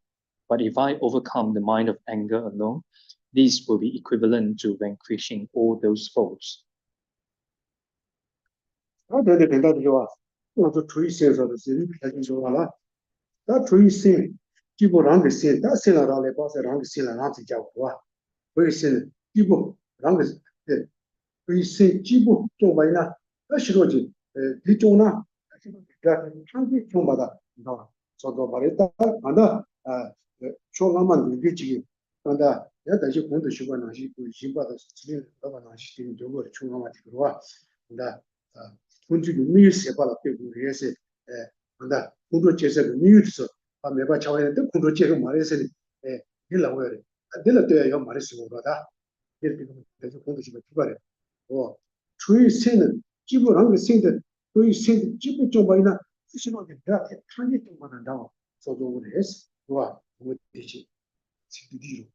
[SPEAKER 1] But if I overcome the mind of anger alone, this will be equivalent to vanquishing all those foes.
[SPEAKER 2] 对，听到这句话，我就出于现实的事情，太清楚了。他出于心，基本上的心，他心了上来，把这让个心了让自己活，所以心基本让个对，所以心基本做完呢，那时候就你做呢，这长期做嘛的，你知道吧？做到把你打，反正说俺们这个几个，反正也得去工作习惯那些，新把的事情，老板那些事情做过，说俺们这个话，那工作就没有写罢了，对不？也是那工作介绍个没有的时候，把没把桥上的工作介绍嘛的时候，你老外的，你那对要嘛的时候了的，你这个这就工作习惯出来的，出于现在基本上个现在，对于现在基本做完呢，就是那个不要太长期做嘛的，然后做我的也是，是吧？我这些地方，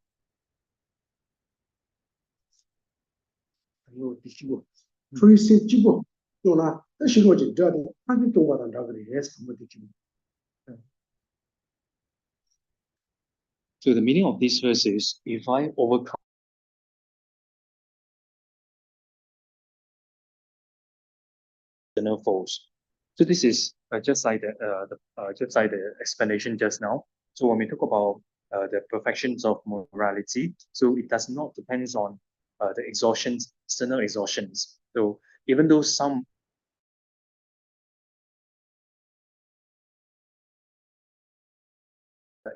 [SPEAKER 2] 还有第几个，出于现基本做呢，那时候就这样的，长期做嘛的，这个也是我的几个。
[SPEAKER 1] So the meaning of this verse is, if I overcome external foes. So this is just like the explanation just now. So when we talk about the perfections of morality, so it does not depend on the exhaustions, external exhaustions. So even though some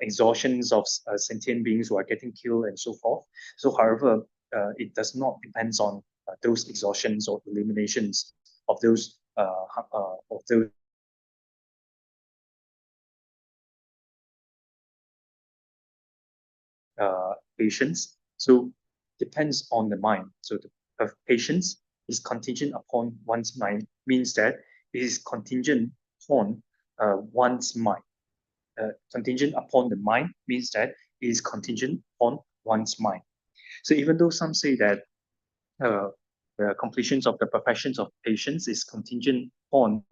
[SPEAKER 1] exhaustions of sentient beings who are getting killed and so forth. So, however, it does not depend on those exhaustions or eliminations of those patience. So, depends on the mind. So, the patience is contingent upon one's mind, means that it is contingent upon one's mind. Contingent upon the mind means that it is contingent on one's mind. So even though some say that the completions of the perfections of patience is contingent on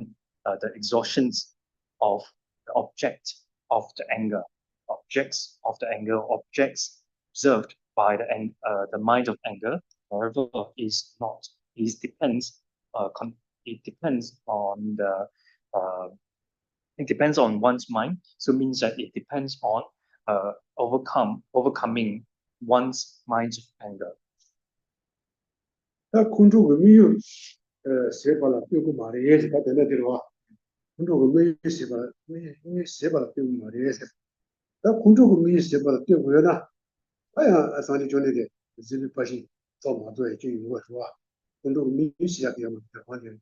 [SPEAKER 1] the exhaustions of the object of the anger, objects observed by the mind of anger, however, is not. It depends. It depends on the it depends on one's mind. So it means that it depends on overcoming one's mind's anger.
[SPEAKER 2] 那空中没有写法了，对过马的也是他等待的话，空中没有写法了，没写法了，对过马的也是。那空中没有写法了，对过呢？哎呀，上帝讲的的，这个百姓造马做就有我说啊，空中没有写给我们的观点。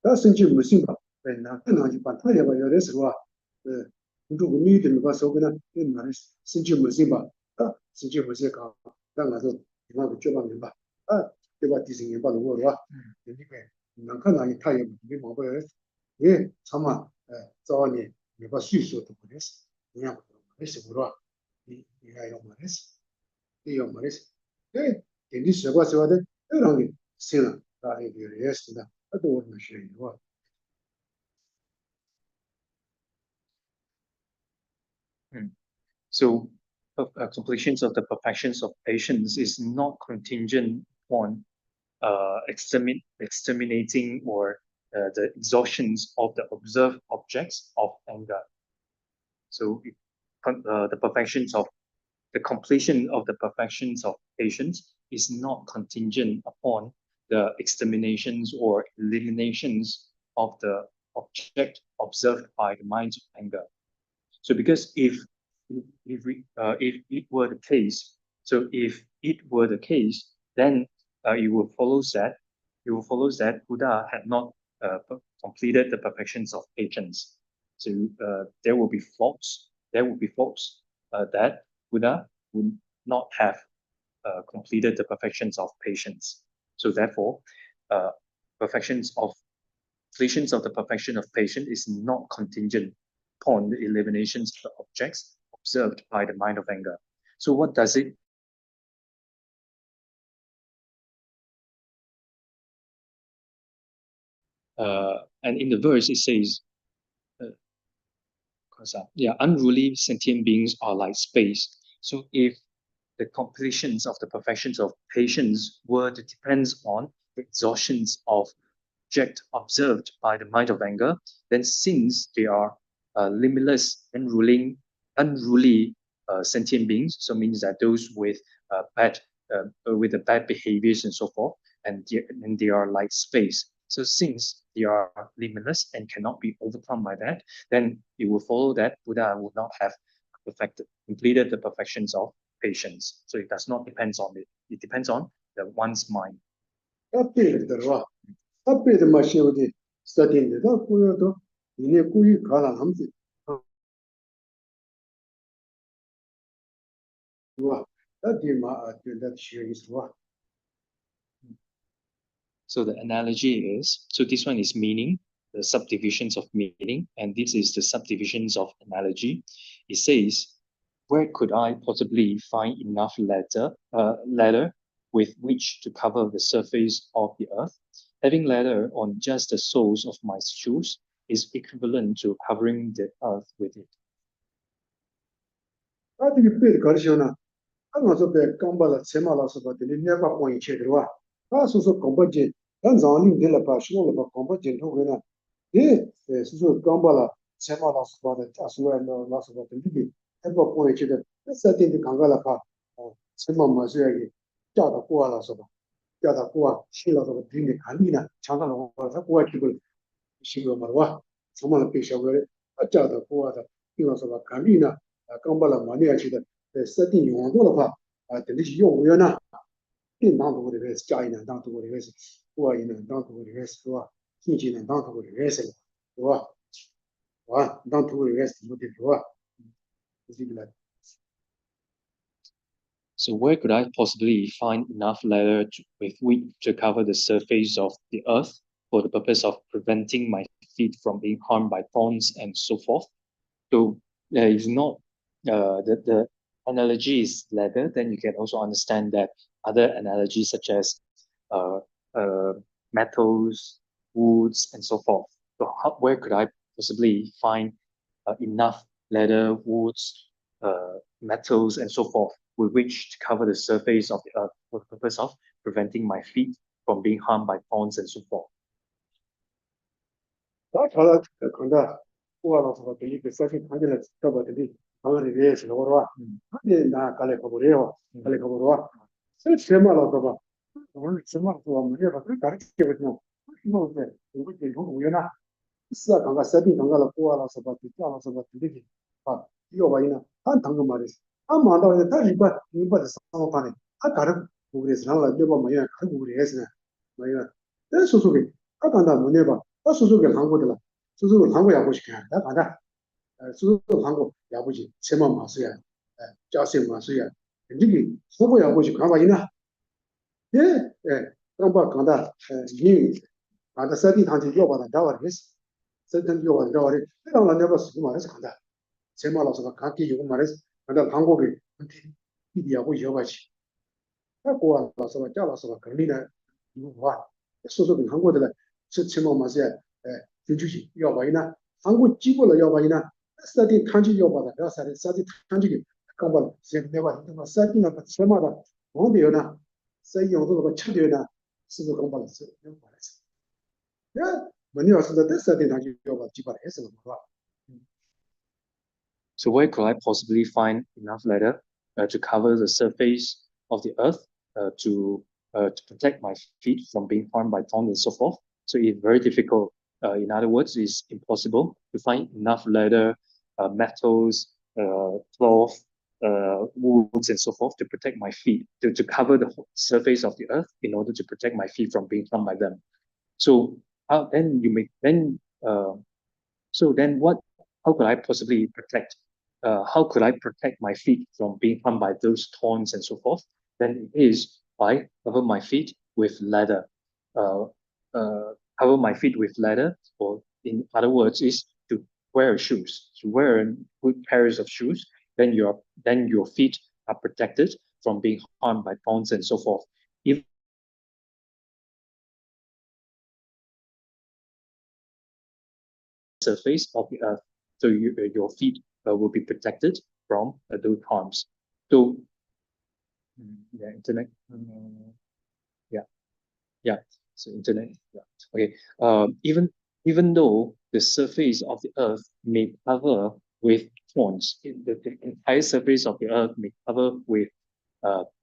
[SPEAKER 2] 那甚至没信吧，那可能就把他也把有的时候啊，空中没有的没把说个呢，那马的甚至没信吧，甚至没写讲，那我就另外个绝望明白对吧？第三年把路过是吧？那边能看到他也没毛病，他们早年没把岁数都不认识，你看没识不是吧？你还要么认识，你要么认识，电力学过的，让你信了，那也也是的，那都我们学是吧？So
[SPEAKER 1] completions of the perfections of patience is not contingent on exterminating or the exhaustions of the observed objects of anger. So the perfections of the completion of the perfections of patience is not contingent upon the exterminations or eliminations of the object observed by the minds of anger. So because if it were the case, then it will follow that Buddha had not completed the perfections of patience. So there will be faults. That Buddha would not have completed the perfections of patience. So therefore, completions of the perfection of patience is not contingent upon the eliminations of the objects observed by the mind of anger. So what does it? And in the verse it says, unruly sentient beings are like space. So if the completions of the perfections of patience were to depend on the exhaustions of object observed by the mind of anger, then since they are limitless, unruly sentient beings, so means that those with the bad behaviors and so forth, and they are like space. So since they are limitless and cannot be overcome by that, then it will follow that Buddha would not have completed the perfections of patience. So it does not depend on it. It depends on one's mind.
[SPEAKER 2] 앞에도 마시오디 스타딘데도 꾸요도 이내 꾸이 가라 함지 와 다디마 된다 시행스와.
[SPEAKER 1] So the analogy is, so this one is meaning, the subdivisions of meaning, and this is the subdivisions of analogy. It says, where could I possibly find enough ladder with which to cover the surface of the earth? Having ladder on just the soles of my shoes is equivalent to covering the earth with it.
[SPEAKER 2] 아디 그 거시오나 안가서 배 깜발라 세마라서 바들이 내가 포인트 들어와. 가서서 공부지 단장님 들어봐 신호를 봐 공부지 도그나 예 수수 깜발라 세마라서 바들 자수에는 나서 바들이 해봐 포인트들 세팅이 강가라 봐 세마 마셔야지 자다 꼬아라서 봐 자다 꼬아 실어서 드림이 간이나 장가로 와서 꼬아 기을 신고 말와 정말 비셔버려 자다 꼬아다 이어서 봐 간이나 깜발라 많이 하시다 세팅 용도로 봐 들리지 용어나当土的人是家人当土的人是我人当土的人是吧亲戚人当土的人是吧哇当土的人是不的是吧
[SPEAKER 1] So where could I possibly find enough ladder with which to cover the surface of the earth for the purpose of preventing my feet from being harmed by thorns and so forth? So there is not the analogy is ladder, then you can also understand that other analogies such as metals, woods, and so forth. So where could I possibly find enough leather, woods, metals, and so forth with which to cover the surface of the earth for the purpose of preventing my feet from being harmed by thorns and so forth?
[SPEAKER 2] 방안에 대해서 오로와 근데 나 갈래 가보래요 갈래 가보러와 세마라서 봐 오늘 세마라서 뭐야 봐 가르치게 버리면 뭐데 이거 이거 우연아 있어 강가 세팅 강가로 꼬아라서 봐 뒤따라서 봐 들리기 아 이거 봐이나 한 당근 말이지 한 만다고 다 이봐 상관에 아 다른 그래서 나라 내가 뭐야 가고 그래서 뭐야 내 소속이 아까나 뭐네 봐아 소속이 한국이라 소속을 한국에 하고 싶게 나 가다 수도 한국 야부지 세만 마수야 자세 마수야 이게 서고 야부지 가봐이나 예예 그럼 간다 니 간다 세팅 단지 요바다 나와리스 세팅 요바다 나와리 그럼 내가 쓰고 말해서 간다 세마라서 각기 요거 말해서 간다 한국에 이 야부지 요바지 하고 와서 잘라서 걸리나 이거 봐 소소도 한국들 세만 마수야 진주지 요바이나 한국 집으로 요바이나 사디 탄지 요바다 라사리 사디 탄지 깜발 내가 힘들어 사디나 세마다 뭐되나 세용도가 쳐되나 쓰고 공부했어. 야, 많이 왔는데 됐어. 내가 이거 집에 해서 봐.
[SPEAKER 1] So where could I possibly find enough leather to cover the surface of the earth to protect my feet from being harmed by thorns and so forth? So it's very difficult. In other words, it's impossible to find enough leather, metals, cloth, woods, and so forth to protect my feet, to cover the surface of the earth in order to protect my feet from being harmed by them. So what? How could I possibly protect? How could I protect my feet from being harmed by those thorns and so forth? Then it is by cover my feet with leather. Uh, Cover my feet with leather, or in other words, is to wear shoes. To wear good pairs of shoes, then your feet are protected from being harmed by thorns and so forth. If surface of the earth, so your feet will be protected from those harms. So, yeah, internet. Yeah, yeah. So internet. Yeah. Okay. Even though the surface of the earth may cover with thorns, the entire surface of the earth may cover with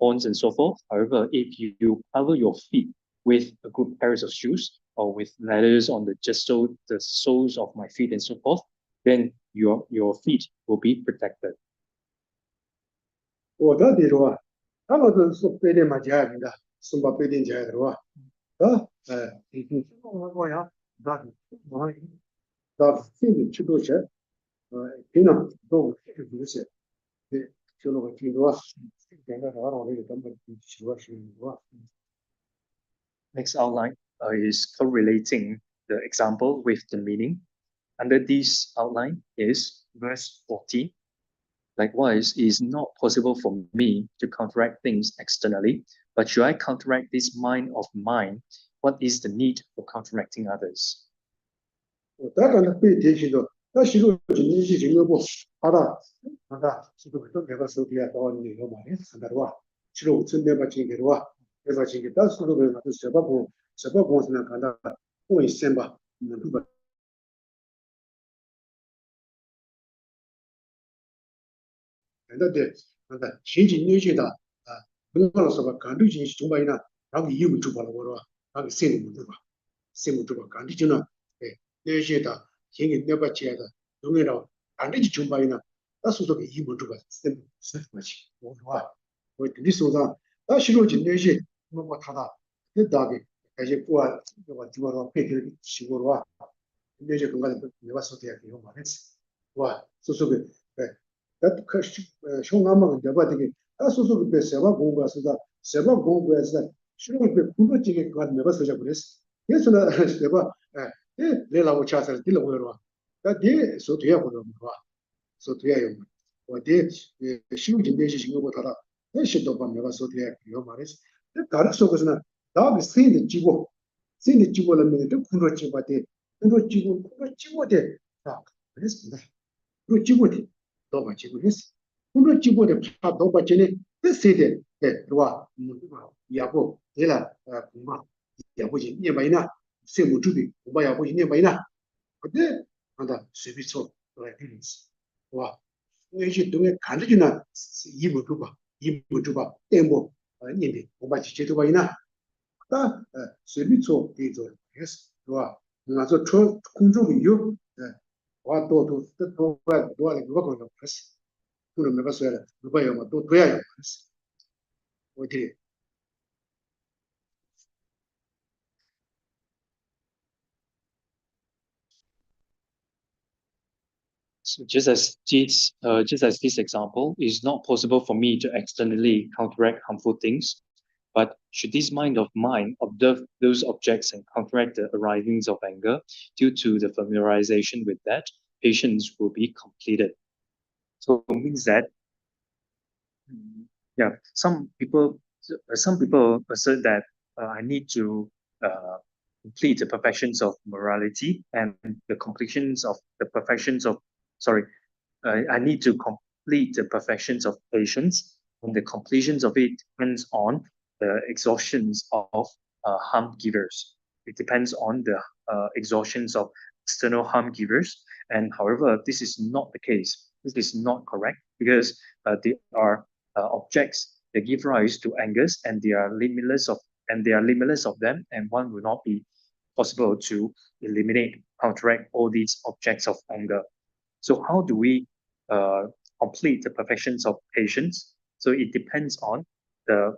[SPEAKER 1] thorns and so forth. However, if you cover your feet with a good pairs of shoes or with leathers on the soles of my feet and so forth, then your feet will be protected.
[SPEAKER 2] 我到底说，他们都是背的嘛家的，是把背的家的吧？啊，我呀，那非得去多些，平常都去多些，对，就那个挺多，现在啥东西根本喜欢是多。
[SPEAKER 1] Next outline is correlating the example with the meaning. Under this outline is verse 14. Likewise, it is not possible for me to counteract things externally, but should I counteract this mind of mine, what is the need for counteracting others?
[SPEAKER 2] 大概的背提起的，那许多今天是经过하다, 지금 어떤 내가 소비야 또 이거 말이야, 산다와, 주로 무슨 내가 진게로와, 내가 진게 다 수로를 가서 세바고스나 간다, 오이 셈바, 누가 근데 난다 신진 뇌시다, 뭔가로서 봐 간두진 정말이나 나도 이유 주발로 걸어, 나도 세는 못 봐, 세무 주발 간두지나, 뇌시다, 신이 내가 지야다, 동네라 간두지 정말이나 다수도 이유 주발 세무 세무지, 뭐 봐. 뭐 리소다 다 실로진 내시 뭐 타다 됐다게 이제 꾸아 이거 집어로 패들 시고로 와 내시 공간에 내가 소대야 이거 말했어 와 소소게 that 쇼나만 내가 되게 다 소소게 배세와 공부하서다 세바 공부해서 실로게 군도지게 그 내가 소자 그랬어 그래서 내가 내라고 차서 들어오러 와 나디 소대야 보러 와 소대야 요 어디 실로진 내시 신고보다 시도 내가 소리에 요 말이지. 다른 속에서는 다음에 세는 지고라면 또 군로 지고대, 군로 지고대. 자, 그랬습니다. 군로 지고대, 너가 지고했어. 군로 지고대 다 너가 전에 세대, 와, 야보, 내가 공부, 야보지, 니마이나, 세무주비, 공부 야보지, 니마이나. 근데 한다, 수비소, 너의 필리스. 와, 이제 동에 간주나 이부 두고. 이부주가 땡고 님이 오바지 제도가 있나 다 세비초 이죠 yes 와 나서 초 공주비요 와도도 또가 도와를 누가 거는 그랬어 그럼 내가 써야 누가 요마 또 돼야 그랬어 어디
[SPEAKER 1] So just as this example, it's not possible for me to externally counteract harmful things, but should this mind of mine observe those objects and counteract the arisings of anger due to the familiarization with that, patience will be completed. So it means that, yeah, some people assert that I need to complete the perfections of morality and the completions of the perfections of I need to complete the perfections of patience, and the completions of it depends on the exhaustions of harm givers. It depends on the exhaustions of external harm givers. And however, this is not the case. This is not correct because they are objects that give rise to angers, and they are limitless of them, and one will not be possible to eliminate, counteract all these objects of anger. So how do we complete the perfections of patience? So it depends on the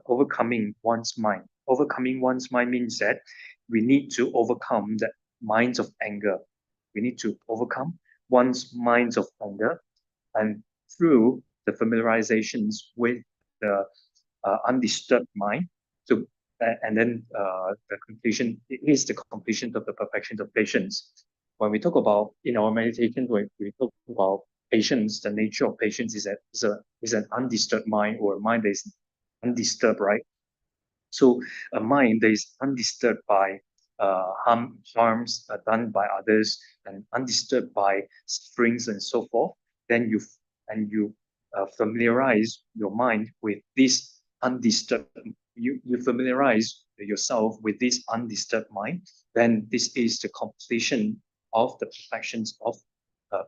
[SPEAKER 1] overcoming one's mind. Overcoming one's mind means that we need to overcome the minds of anger. We need to overcome one's minds of anger, and through the familiarizations with the undisturbed mind. So and then the completion is the completion of the perfection of patience. When we talk about in our meditation, when we talk about patience, the nature of patience is an undisturbed mind, or a mind that is undisturbed, right? So a mind that is undisturbed by harms done by others, and undisturbed by sufferings and so forth, then you familiarize your mind with this undisturbed. You familiarize yourself with this undisturbed mind. Then this is the completion of the perfections of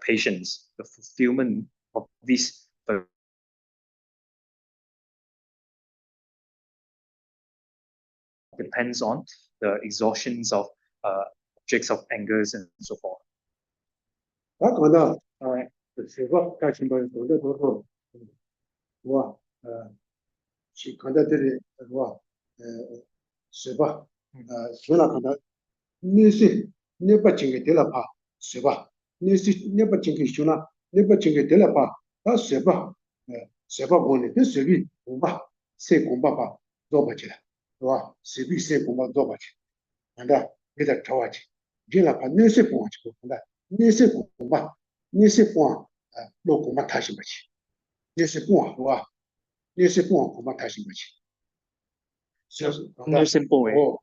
[SPEAKER 1] patience, the fulfillment of this. Depends on the exhaustions of objects of angers and so forth.
[SPEAKER 2] 那可能是说感情吧，有的时候，我去看到这里是吧，是吧，虽然看到你是你不经过的了吧，是吧？你是你不经过修了，你不经过的了吧，那是吧？是吧？我呢，这随便我吧，谁公吧吧做不起来，是吧？随便谁公吧做不起，反正给他吵下去，你哪怕你是公去，反正你是公吧，你是公老公吧他行不起，你是公是吧？你是公公吧他行不起。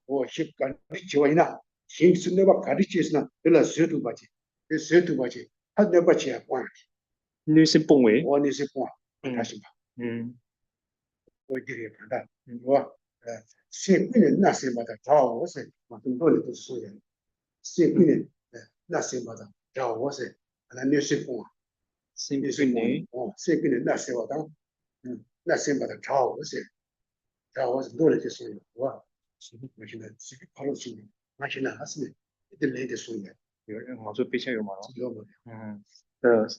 [SPEAKER 2] 我是干的就完了，现实那把干的就是呢，为了水土把去，这水土把去，他那把钱管，
[SPEAKER 1] 你是本位，
[SPEAKER 2] 我你是管，他行吧？我这里看到，我谁给人那谁把他找我是，我很多人都是说人，谁给人那谁把他找我是，那你是管，你是管，谁给人那谁把他，那谁把他找我是。我很多人就说我现在是个跑路青年，我现在还是一点累的说的，
[SPEAKER 1] 我做比较有嘛咯。
[SPEAKER 2] 有冇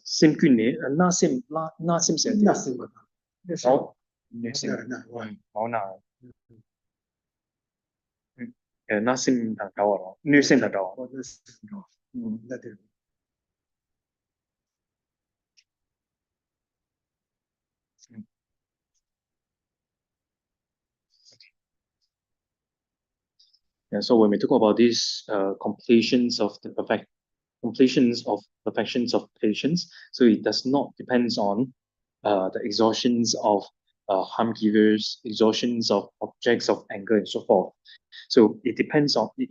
[SPEAKER 2] ？sim
[SPEAKER 1] 眷你，那 sim 成
[SPEAKER 2] 那是嘛？
[SPEAKER 1] 好，那好難。那 sim 能夠咯，女性能夠。
[SPEAKER 2] 我都是那对。
[SPEAKER 1] Yeah, so when we talk about these completions of perfections of patience, so it does not depend on the exhaustions of harm givers, exhaustions of objects of anger, and so forth. So it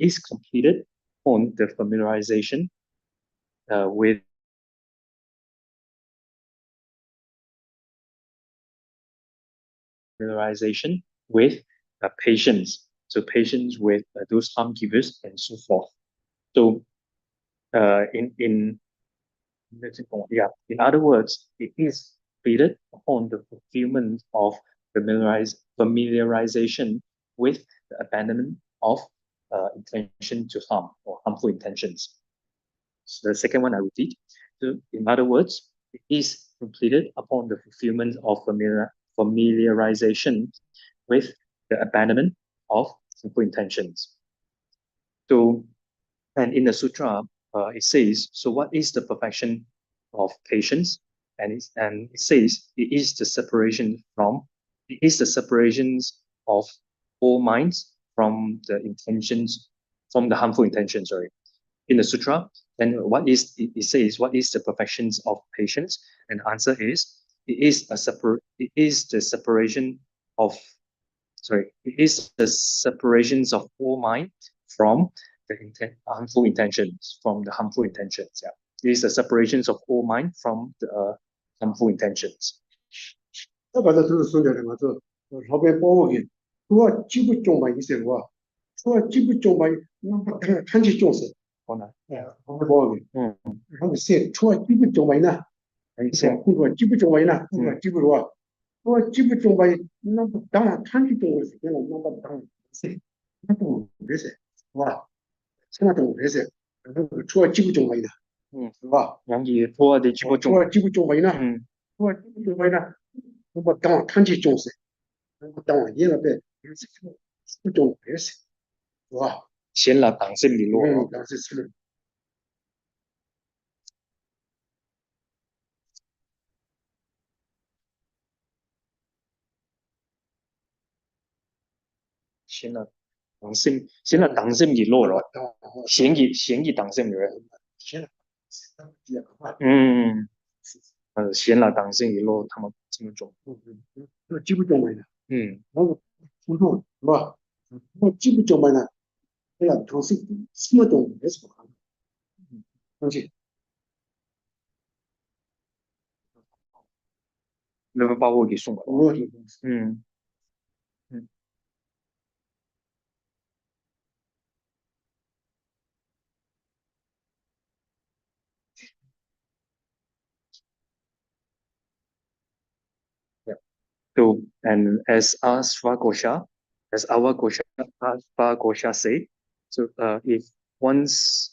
[SPEAKER 1] is completed on the familiarization with patience. So patience with those harm givers and so forth. So in other words, it is completed upon the fulfillment of familiarization with the abandonment of intention to harm or harmful intentions. So the second one I repeat. So in other words, it is completed upon the fulfillment of familiarization with the abandonment of harmful intentions. So, and in the sutra, it says, so what is the perfection of patience? And it says it is the separations of all minds from the harmful intentions, sorry. In the sutra, then it says what is the perfections of patience? And the answer is it is the separations of all mind from the harmful intentions, Yeah. It is the separations of all mind from the harmful intentions.
[SPEAKER 2] 那把它都是说的嘛，这老板帮我给，我几乎中吧一些话，说基本中吧，那么看起重视，
[SPEAKER 1] 好难。
[SPEAKER 2] 我们包的，他们是说基本中吧呢，说工作基本中吧呢，工作基本中啊，说基本中吧，那么当然看起重视，那么当然是，那都没事，是吧？现在都没事，说基本中吧呢，是吧？
[SPEAKER 1] 然后拖的基本中，
[SPEAKER 2] 说基本中吧呢，说基本中吧呢，那么当然看起重视，那么当然也那边基本中没事，是吧？
[SPEAKER 1] 先了党性理落咯。
[SPEAKER 2] 当时是。
[SPEAKER 1] 先了党性理落咯，先以党性理落。先了党性理落，他们这么做。
[SPEAKER 2] 基本中没的，然后普通是吧？那基本中没呢，哎呀，同时什么都没什么可能，而且
[SPEAKER 1] 那个把我给送了。
[SPEAKER 2] 我有东西，
[SPEAKER 1] 嗯。Yeah. So, and as our Gosha say, so if one's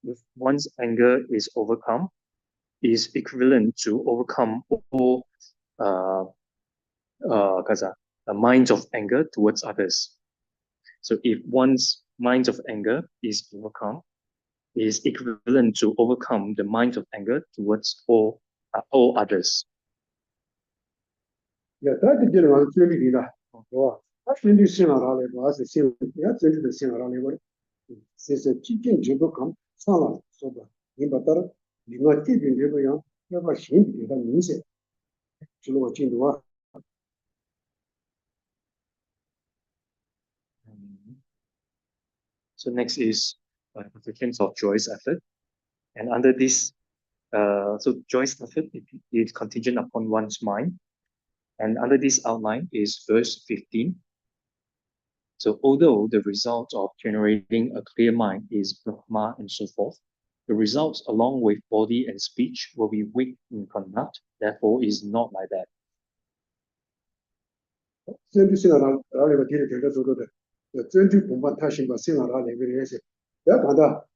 [SPEAKER 1] if one's anger is overcome, is equivalent to overcome all uh, minds of anger towards others. So if one's minds of anger is overcome, is equivalent to overcome the minds of anger towards all others.
[SPEAKER 2] 也他这地方最厉害的，是吧？他身体信了他来，主要是信，也真是信了他来，我是几件这个刚上了，说吧，你把他另外这边这个样，要把心里给他明显，知道我进度啊。
[SPEAKER 1] So next is applications of choice effort. And under this, so choice effort is contingent upon one's mind. And under this outline is verse 15. So although the result of generating a clear mind is Brahma and so forth, the results along with body and speech will be weak in conduct, therefore is not like that.
[SPEAKER 2] 针对性了他那个地里头做的，针对恐怕他心把性了他那个联系，不要讲的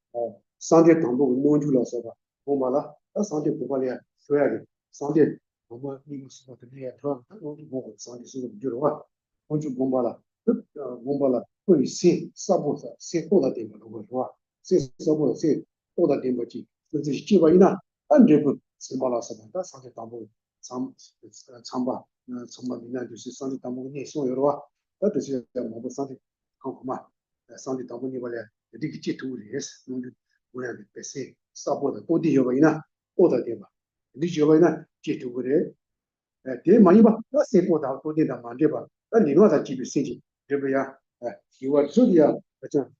[SPEAKER 2] 上帝当部弄住了说吧，恐怕了，那上帝恐怕呢，说呀的，上帝恐怕那个时候的那些他弄住恐怕上帝是不就的话，弄住恐怕了，恐怕了，会先啥不是先多的地方，我说先啥不先多的地方去，就是基本上按这个是把了什么，但上帝当部长吧。从嘛，那就是上帝当部念诵有的话，那就是我们上帝看好嘛，上帝当部念过来，这个截图也是，弄的我俩的百姓上报的多地有为呢，多的地方，你有为呢，截图过来，这嘛一吧，那谁报道多地的嘛对吧？那另外的几个事情，对不呀？有我这里呀，这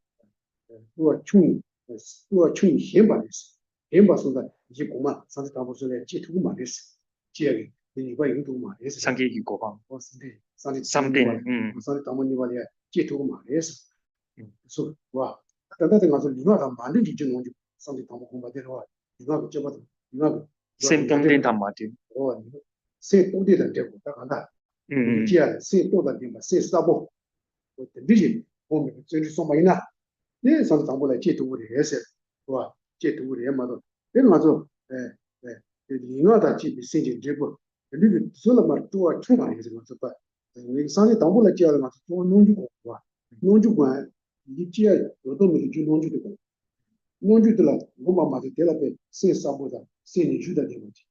[SPEAKER 2] 我穷先把的事，先把说的一公嘛，上帝当部说的截图嘛的事，这个。你把印度嘛也是，
[SPEAKER 1] 上帝一个方，
[SPEAKER 2] 上帝当部你把的截图嘛也是，说哇，但那个是另外的满的就弄就上帝当部恐怕的话，另外个结果另外个，
[SPEAKER 1] 先东点他妈的，
[SPEAKER 2] 哦，谁多的人这个，当然的，你这样谁多的地方谁啥不，我等这些我们这里说嘛呢，那上帝当部来截图的也是，是吧？截图的也嘛的，那个就另外的这个事情这个。那个说了嘛，做出版的这个是吧？那个上级当部来讲的嘛，做农局管，农局管你既然有到没有就农局的管，农局的了，我妈妈就在那边谁上部的，谁你去的这个问题。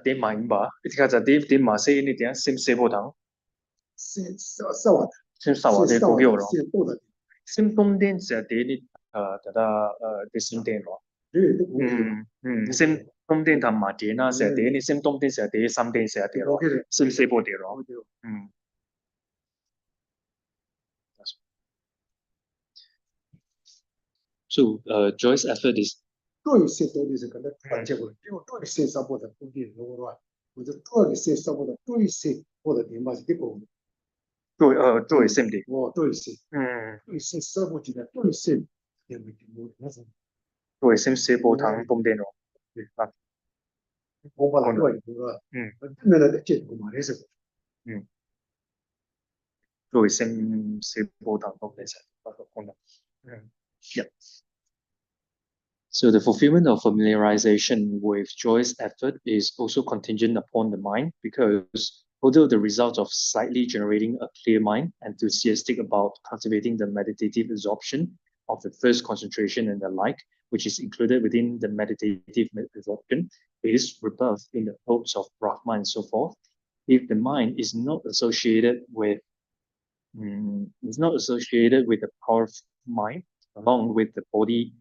[SPEAKER 1] 点买吧，你看这点马些你点先不堂，
[SPEAKER 2] 谁啥话的？
[SPEAKER 1] 先啥话的股票咯，
[SPEAKER 2] 谁多的？
[SPEAKER 1] 先东点是点你第三点咯，先东点他妈点啊，是点你先东点是点三点是点咯，先不点咯，So Joy's effort is
[SPEAKER 2] 多一些多的是可能结果，结果多一些啥不的，多的如果说或者多的些少的多一些或者点吧是这个，
[SPEAKER 1] 多一些的，
[SPEAKER 2] 多一些，多一些少不起来，多一些点没点没那种，
[SPEAKER 1] 多一些些波糖崩点哦，啊，
[SPEAKER 2] 我把它多一个，那的这个嘛也是，
[SPEAKER 1] 多一些些波糖崩点才，yeah. So the fulfillment of familiarization with joyous effort is also contingent upon the mind because although the result of slightly generating a clear mind, enthusiastic about cultivating the meditative absorption of the first concentration and the like, which is included within the meditative absorption, is rebirth in the hopes of Brahma and so forth. If the mind is not associated with the powerful mind, along with the body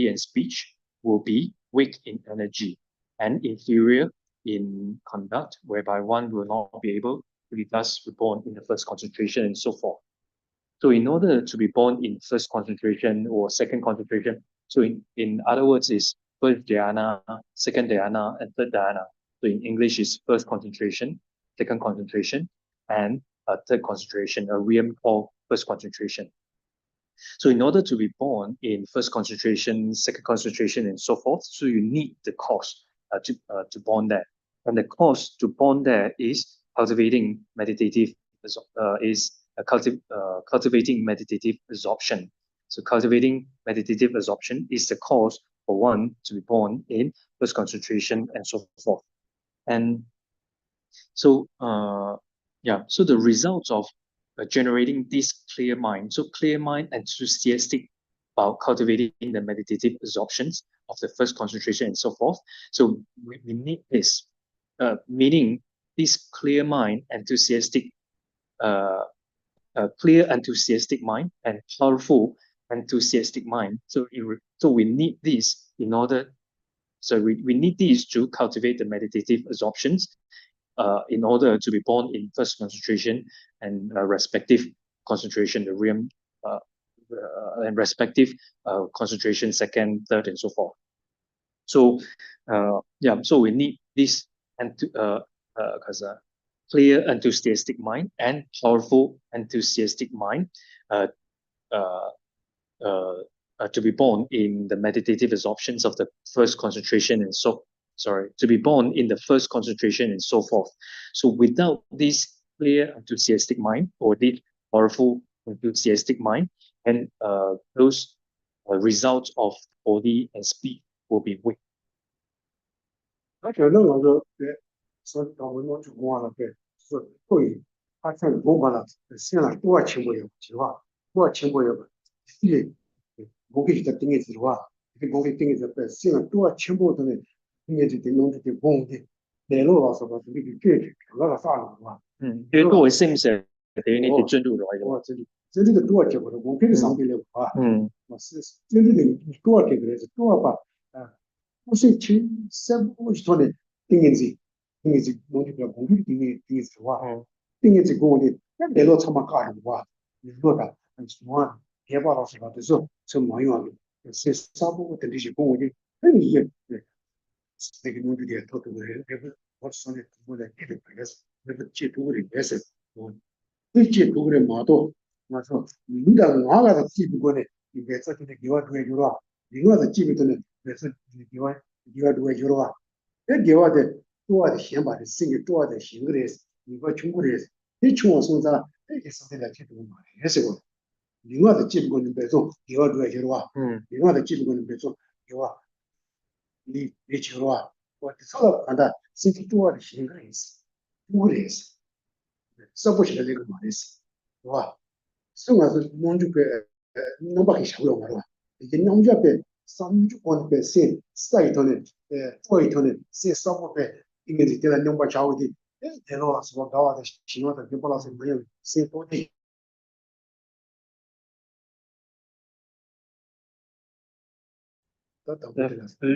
[SPEAKER 1] and speech, will be weak in energy and inferior in conduct, whereby one will not be able to be thus reborn in the first concentration and so forth. So in order to be born in first concentration or second concentration, so in other words is first dhyana, second dhyana, and third dhyana. So in English is first concentration, second concentration, and third concentration, a realm called first concentration. So in order to be born in first concentration, second concentration, and so forth, so you need the cause to born there. And the cause to born there is cultivating meditative cultivating meditative absorption. So cultivating meditative absorption is the cause for one to be born in first concentration and so forth. And so so the results of generating this clear mind. So clear mind, enthusiastic about cultivating the meditative absorptions of the first concentration and so forth. So we need this, meaning this clear mind, clear enthusiastic mind and powerful enthusiastic mind. So we need this in order. So we need these to cultivate the meditative absorptions in order to be born in first concentration and respective concentration, the realm, and respective concentration, second, third, and so forth. So, so we need this clear enthusiastic mind and powerful enthusiastic mind to be born in the meditative absorptions of the first concentration and to be born in the first concentration and so forth. So without this clear enthusiastic mind or this powerful enthusiastic mind, and those results of body and speech will be weak.
[SPEAKER 2] 而且那个是对，所以我们就讲了对，是对，他像我们了，现在多少钱不有计划，多少钱不有，对，我给你的定义是话，我给定义是对，现在多少钱不的呢？定义就定弄的工的，来路老师吧，这个解决那个啥了嘛？
[SPEAKER 1] 这个我是不是等于你的进入了？
[SPEAKER 2] 我这里的多少结果的，我给你上边了啊？我是这里的多少结果的是多少吧？不是请什么去做的定义子，我就不要公平定义子话，定义子公的，那来路他妈干什么话？你说的很什么？别把老师吧，就是什么样的，是啥不的那些公的，那你也对，那个弄的点，他都会那个我说的，我来给你摆个，那个解读的也是，我对解读的嘛多，我说你的哪个的记不过呢？你别这就得给我推就了，另外的记不过呢，也是给我推就了，那给我的多的想法的，甚至多的性格的，你个穷苦的，你穷我身上，那个是在解读嘛，也是我。另外的记不过你别做，给我推就了，另外的记不过你别做，给我你就了，我说了看的，甚至多的性格的意思，多的意思。说不起来这个嘛意思，是吧？所以我是弄这个弄把给小了嘛，是吧？一弄这边三就光边线晒一头呢，做一头呢，线少不边，因为这个弄把家伙的，这个是我搞的，希望的就不老是没有线多的。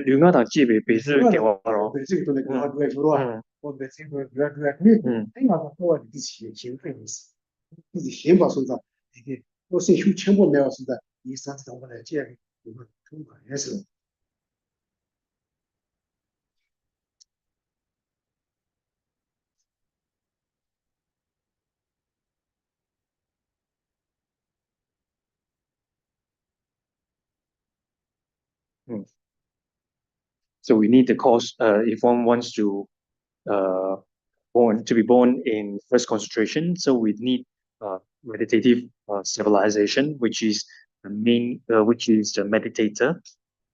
[SPEAKER 1] 另外的级别别是给我了，
[SPEAKER 2] 别这个都能给我对是吧？我别这个对，另外的多的这些行政意思，自己先把身上这个我是修全部没有是的，你上次我来建我们中国也是。
[SPEAKER 1] So we need the cause if one wants to be born in first concentration. So we need meditative civilization, which is the meditator,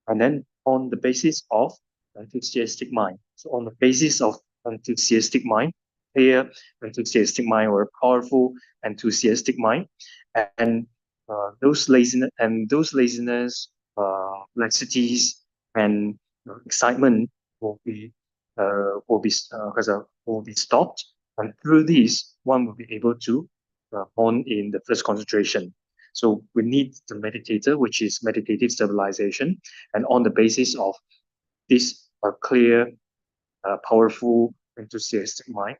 [SPEAKER 1] and then on the basis of enthusiastic mind. So on the basis of enthusiastic mind, clear enthusiastic mind or powerful enthusiastic mind, and those laziness, laxities, and excitement will be will be stopped, and through these one will be able to born in the first concentration. So we need the meditator, which is meditative stabilization, and on the basis of this clear, powerful, enthusiastic mind,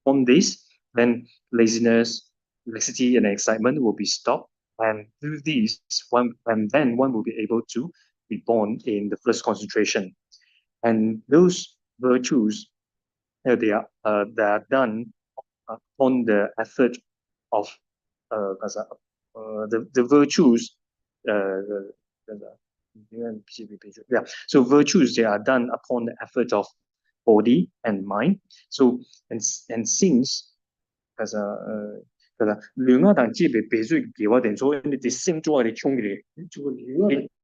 [SPEAKER 1] on this, then laxity, and excitement will be stopped, and through these, then one will be able to be born in the first concentration. And those virtues, they are done on the effort of the virtues. Yeah, so virtues, they are done upon the effort of body and mind. So and since as a 兩個但只被俾咗叫我哋做，你哋先做我哋衝嘅，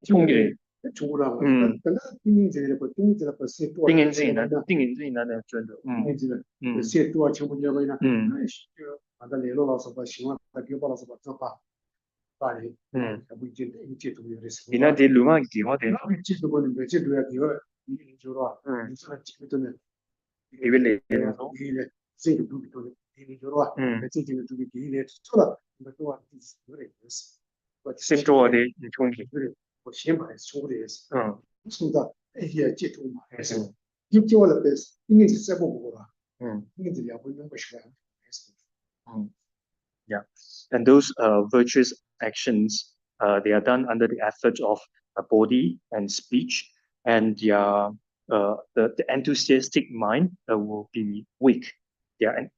[SPEAKER 1] 衝嘅，定然之難，真的，
[SPEAKER 2] 写多全部就为呢，把它联络老师把希望他给把老师把这把把人，不一定一接触有的是。
[SPEAKER 1] 你那啲兩個叫我哋，
[SPEAKER 2] 接触过你没接触呀？给我你就说，你说接触的呢，
[SPEAKER 1] 因為你，
[SPEAKER 2] 你呢，这个都比多的，你就说，这个都比给你做了，那多啊，有点意思。
[SPEAKER 1] 先做我哋唔衝嘅，
[SPEAKER 2] 我先把它说的也是，从到哎呀接触嘛，还是，有叫我了呗，应该是这不过了，应该是两分钟不学，还是。
[SPEAKER 1] Yeah, and those virtuous actions, they are done under the effort of body and speech, and the enthusiastic mind will be weak. Their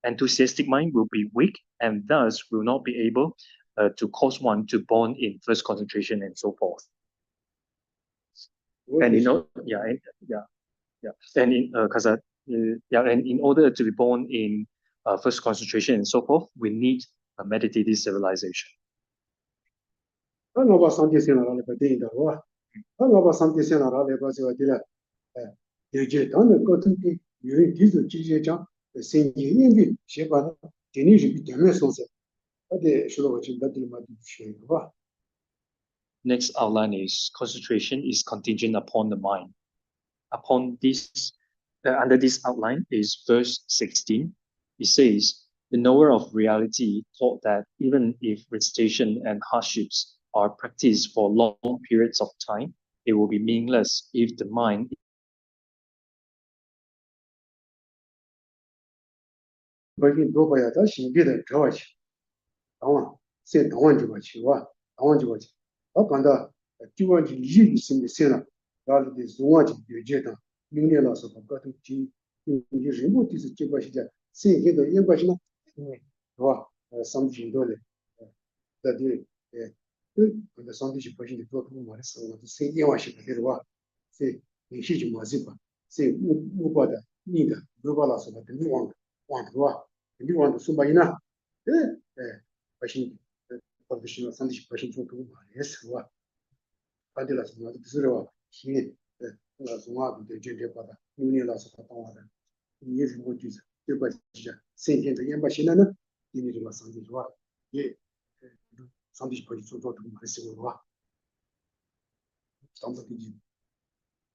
[SPEAKER 1] enthusiastic mind will be weak, and thus will not be able to cause one to born in first concentration and so forth. And and in order to be born in first concentration and so forth, we need a meditative civilization.
[SPEAKER 2] 我把上帝先拿来把定义的话，我把上帝先拿来把这个的了，有些当然高等的有人提出直接讲，神经因为写法呢，定义是比前面说的，的说了我就那地方就学个吧。
[SPEAKER 1] Next outline is concentration is contingent upon the mind. Upon this, under this outline is verse 16. It says, the knower of reality thought that even if recitation and hardships are practiced for long periods of time, it will be meaningless if the mind
[SPEAKER 2] practitioner santi passion for two yes wa padela suma tsuro shi la suma de jende pada ni la sa ta wa ni yi mo ji de ba ji sen de yan ba shi na ni de la santi wa ye santi passion for two yes wa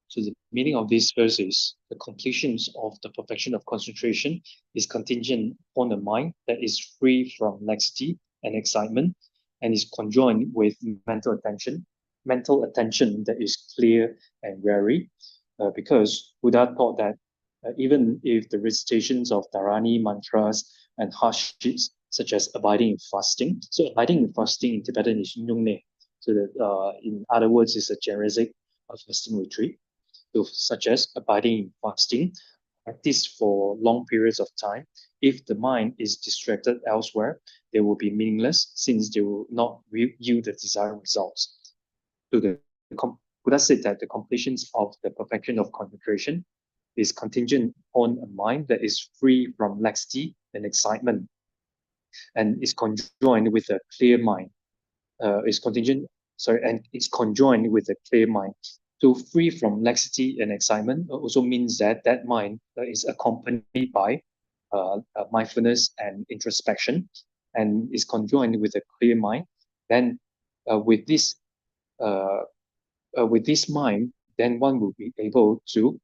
[SPEAKER 1] So the meaning of these verses, the completions of the perfection of concentration is contingent on a mind that is free from laxity and excitement, and is conjoined with mental attention that is clear and wary, because Buddha taught that even if the recitations of Dharani mantras and hardships, such as abiding in fasting, so abiding in fasting in Tibetan is nyungne, so that in other words is a generic fasting retreat, so such as abiding in fasting, practiced for long periods of time, if the mind is distracted elsewhere, they will be meaningless since they will not yield the desired results. So Buddha said that the completion of the perfection of concentration is contingent on a mind that is free from laxity and excitement, and is conjoined with a clear mind. And it's conjoined with a clear mind. So free from laxity and excitement also means that that mind is accompanied by mindfulness and introspection, and is conjoined with a clear mind. Then with this mind, then one will be able to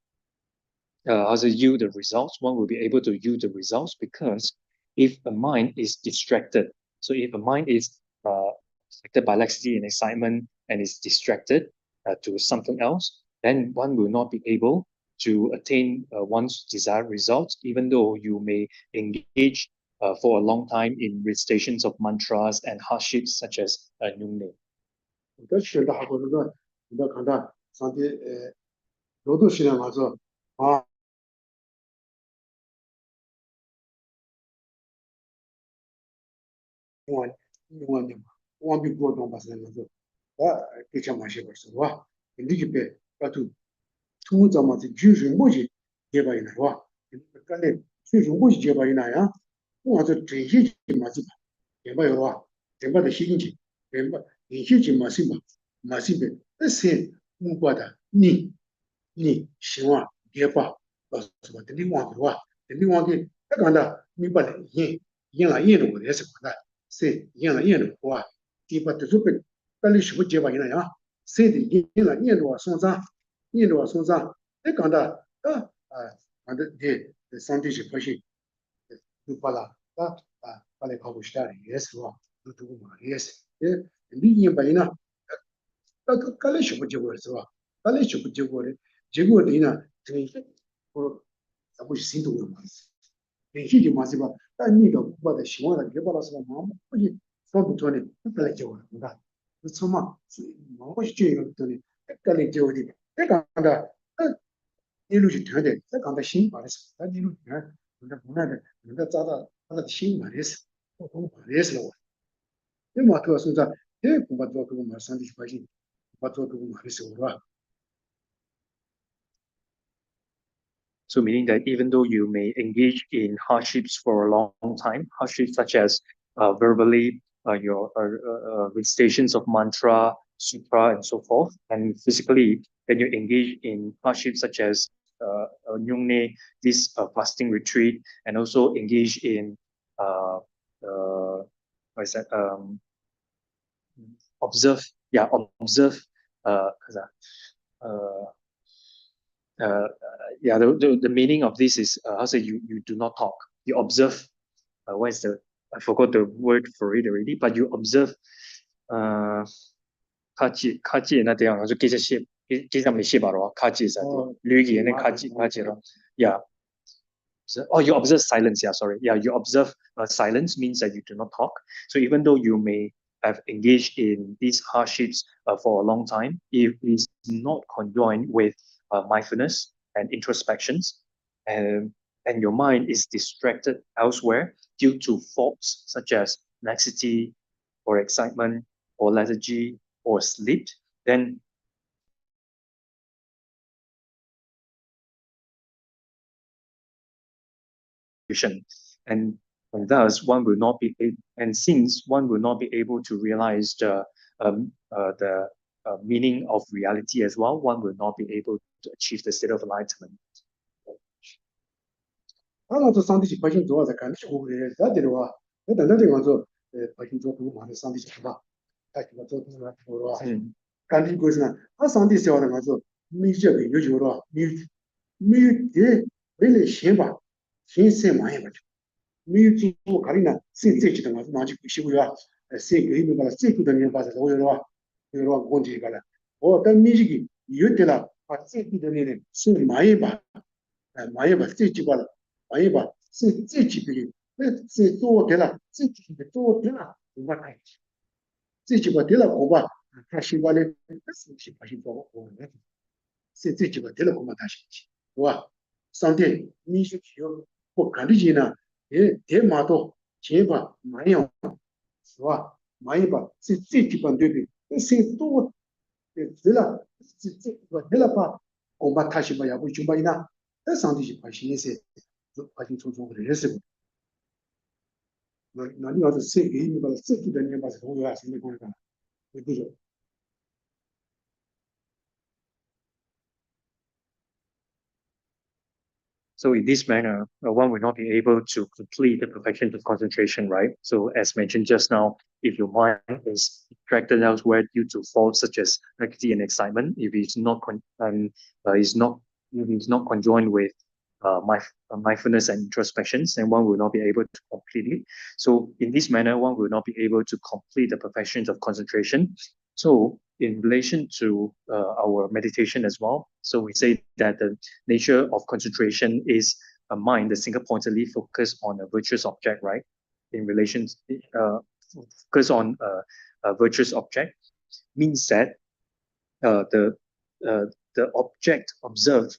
[SPEAKER 1] yield the results. One will be able to yield the results, because if a mind is distracted, so if a mind is affected by laxity and excitement and is distracted to something else, then one will not be able to attain one's desired results, even though you may engage for a long time in recitations of mantras and hardships such as Nyungne. So meaning that even though you may engage in hardships for a long time, hardships such as verbally, your recitations of mantra, sutra, and so forth, and physically, then you engage in hardships such as Nyungne, this fasting retreat, and also engage in what is that? Observe, observe. Uh, the meaning of this is how say you do not talk. You observe. What is the? I forgot the word for it already. But you observe. 카지那点就记这些，记上没写吧咯？卡字是旅语那卡字咯。Yeah. So, you observe silence. Yeah, sorry. Yeah, you observe silence means that you do not talk. So even though you may have engaged in these hardships for a long time, if it's not conjoined with mindfulness and introspections, and your mind is distracted elsewhere due to faults such as laxity or excitement or lethargy or sleep, then and thus one will not be and since one will not be able to realize the meaning of reality as well, one will not be able to achieve the state of enlightenment.
[SPEAKER 2] Villa, Villa, Combat Tashibaya, which you buy now. That's something she said. I think so. Now you have to say, you got to sit to the neighbors who are asking the Gurkha.
[SPEAKER 1] So in this manner, one will not be able to complete the perfection of concentration, right? So as mentioned just now, if your mind is distracted elsewhere due to faults such as anxiety and excitement, if it's not conjoined with mindfulness and introspections, then one will not be able to complete it. So in this manner, one will not be able to complete the perfections of concentration. So in relation to our meditation as well, so we say that the nature of concentration is a mind that single-pointedly focus on a virtuous object, right? In relation, focus on a virtuous object means that the object observed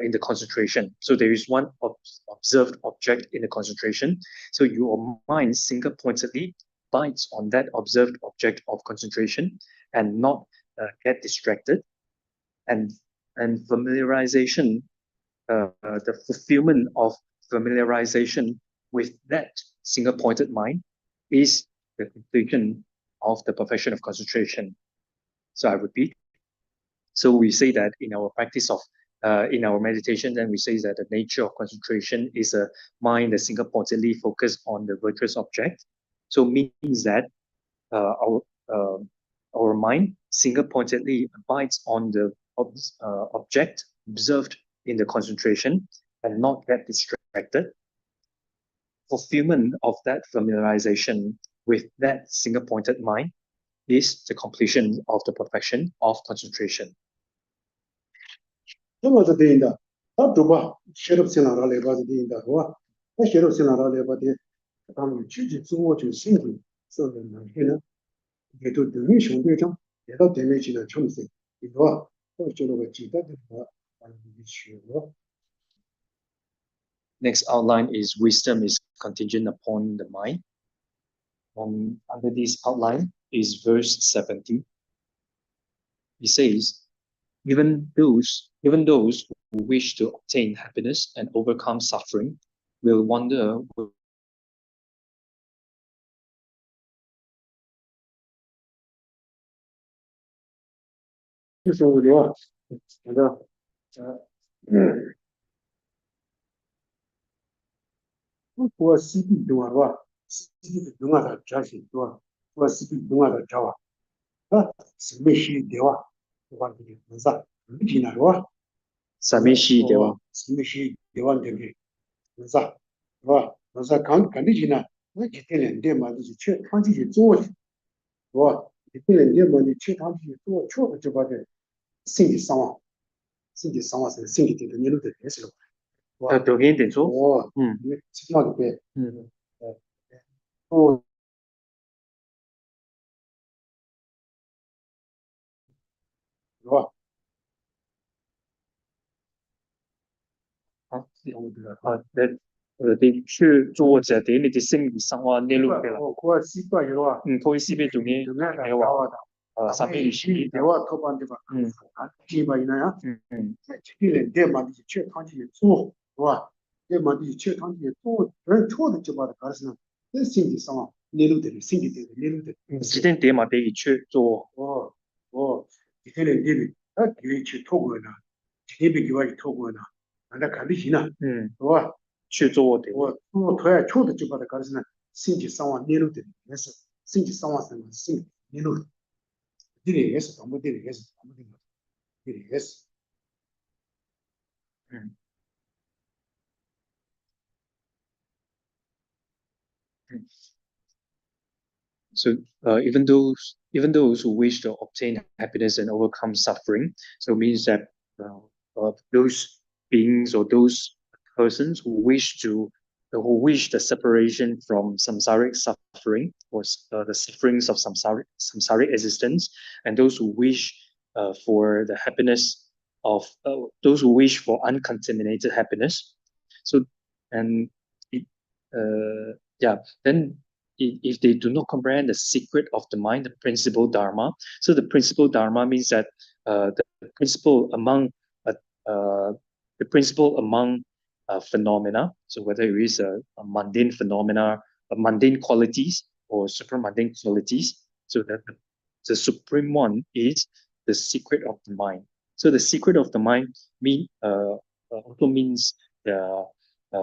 [SPEAKER 1] in the concentration. So there is one observed object in the concentration. So your mind single-pointedly bites on that observed object of concentration and not get distracted. And familiarization, the fulfillment of familiarization with that single-pointed mind is the completion of the perfection of concentration. So I repeat. So we say that in our practice of in our meditation, then we say that the nature of concentration is a mind that single-pointedly focus on the virtuous object. So means that our mind single-pointedly abides on the object observed in the concentration and not get distracted. Fulfillment of that familiarization with that single-pointed mind is the completion of the perfection of concentration. Next outline is wisdom is contingent upon the mind. Under this outline is verse 70. It says, even those who wish to obtain happiness and overcome suffering will wonder Samishi Dewa. Đi去做者哋你哋心理生活呢路嘅啦。佢西邊做咩？係話，三邊是。指定點嘛地去做。去做的。So even those who wish to obtain happiness and overcome suffering, so it means that those beings or those persons who wish the separation from samsaric suffering or the sufferings of samsaric existence, and those who wish for the happiness of those who wish for uncontaminated happiness. So and then if they do not comprehend the secret of the mind, the principal dharma. So the principal dharma means that the principle among the principle among phenomena. So whether it is a mundane phenomena, mundane qualities, or supramundane qualities. So that the supreme one is the secret of the mind. So the secret of the mind also means the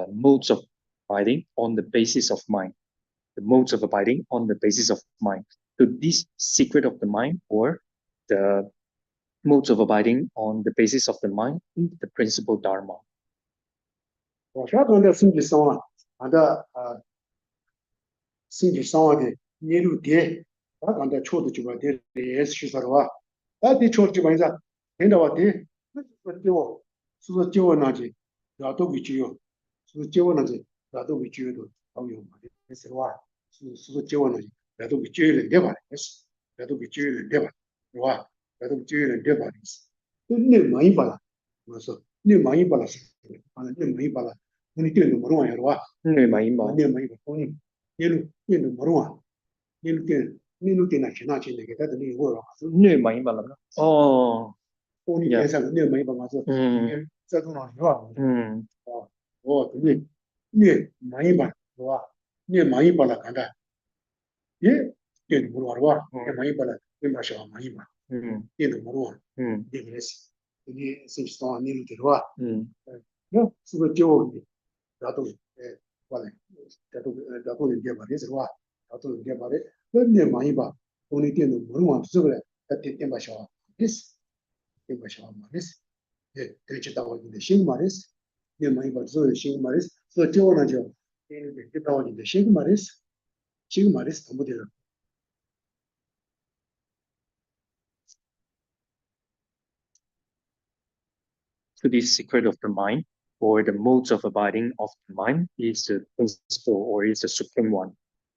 [SPEAKER 1] modes of abiding on the basis of mind. The modes of abiding on the basis of mind. So this secret of the mind, or the modes of abiding on the basis of the mind, is the principal dharma.
[SPEAKER 2] 我晓得的身体上啊，俺的身体上的年路点，俺讲的错的就把的也是去啥的话，俺的错的就把啥，听到话的，那叫我，是说叫我那些，要都会就有，是叫我那些，要都会就有的，好用嘛的，是吧？是说叫我那些，要都会就有人对吧？也是，要都会就有人对吧？是吧？要都会就有人对吧？是，那你满意不啦？我说你满意不啦？是，反正你满意不啦？你对的没弄呀，是吧？
[SPEAKER 1] 你满意吗？
[SPEAKER 2] 你满意不？同意。얘는 뭐로와 얘는 때나 지나치는 게 다들 이 뭐라
[SPEAKER 1] 네 많이 말라나
[SPEAKER 2] 오니 대상 네 많이 봐서 자동으로 좋아 근데 네 많이 봐 좋아 네 많이 봐라 간다 얘 얘는 뭐로 네 많이 봐라 네 마셔 많이 봐 얘는 뭐로 네 그래서 이게 신스토 아니는 들어와 뭐 수고 줘 나도 vale, dato il dia pare serva, dato il dia pare, ne mai ba, oni tiene murma sobre, tate temba shawa, this, temba shawa maris, treche tawa de shing maris, ne mai ba zo shing maris, so jo na jo, ne tawa de shing maris tamu de.
[SPEAKER 1] So the secret of the mind, or the modes of abiding of the mind, is the principle, or is the supreme one.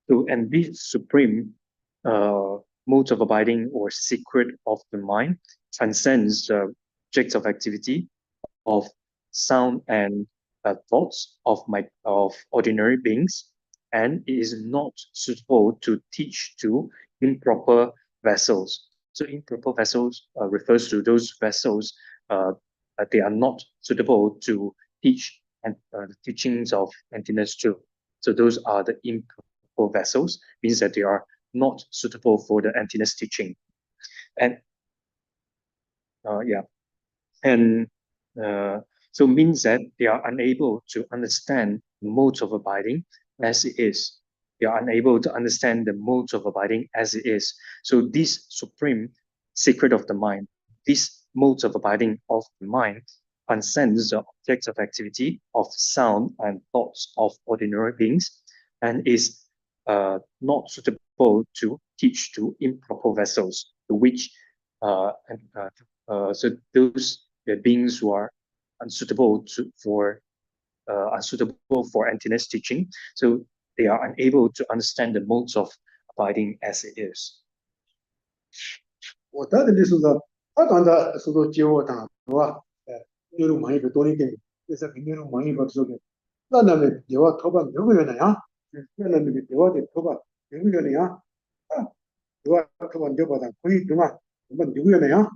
[SPEAKER 1] So, and this supreme modes of abiding or secret of the mind transcends the objects of activity of sound and thoughts of ordinary beings, and it is not suitable to teach to improper vessels. So improper vessels refers to those vessels they are not suitable to teach and the teachings of emptiness too. So those are the improper vessels, means that they are not suitable for the emptiness teaching. And so means that they are unable to understand the modes of abiding as it is. They are unable to understand the modes of abiding as it is. So this supreme secret of the mind, these modes of abiding of the mind, transcends the objects of activity of sound and thoughts of ordinary beings, and is not suitable to teach to improper vessels, to which so those beings who are unsuitable for emptiness teaching, so they are unable to understand the modes of abiding as it is.
[SPEAKER 2] 我他的意思是，他讲的是说教我谈是吧？你如满意的多一点，就是你如满意的说的，那么你话头发六个月了呀？那么你话的头发六个月了呀？你话头发六个月可以对吗？我们六个月了呀？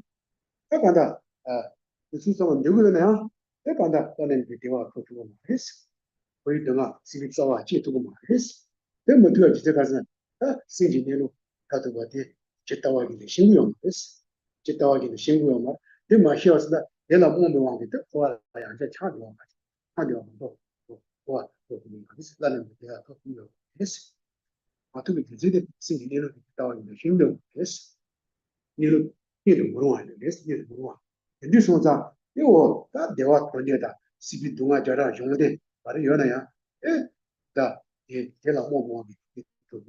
[SPEAKER 2] 他讲的就是说六个月了呀？他讲的那你的话头发嘛还是可以对吗？是不是啊？接头嘛还是？那么对啊，这个是星期天路他头发的。제타와기의 신구용です. 제타와기의 신구용은 대마 히어스다 내가 몸에 왕게 더 양자 차도와 차도도 와 그러면 나는 내가 더 필요 했어. 어떻게 이제 신기를 제타와기의 신구용です. 이를 이를 물어와야 됐어. 이를 물어와. 근데 소자 이거 다 대화 권리다. 시비 동아 저라 용데 바로 연아야. 다 제가 몸에 왕게 또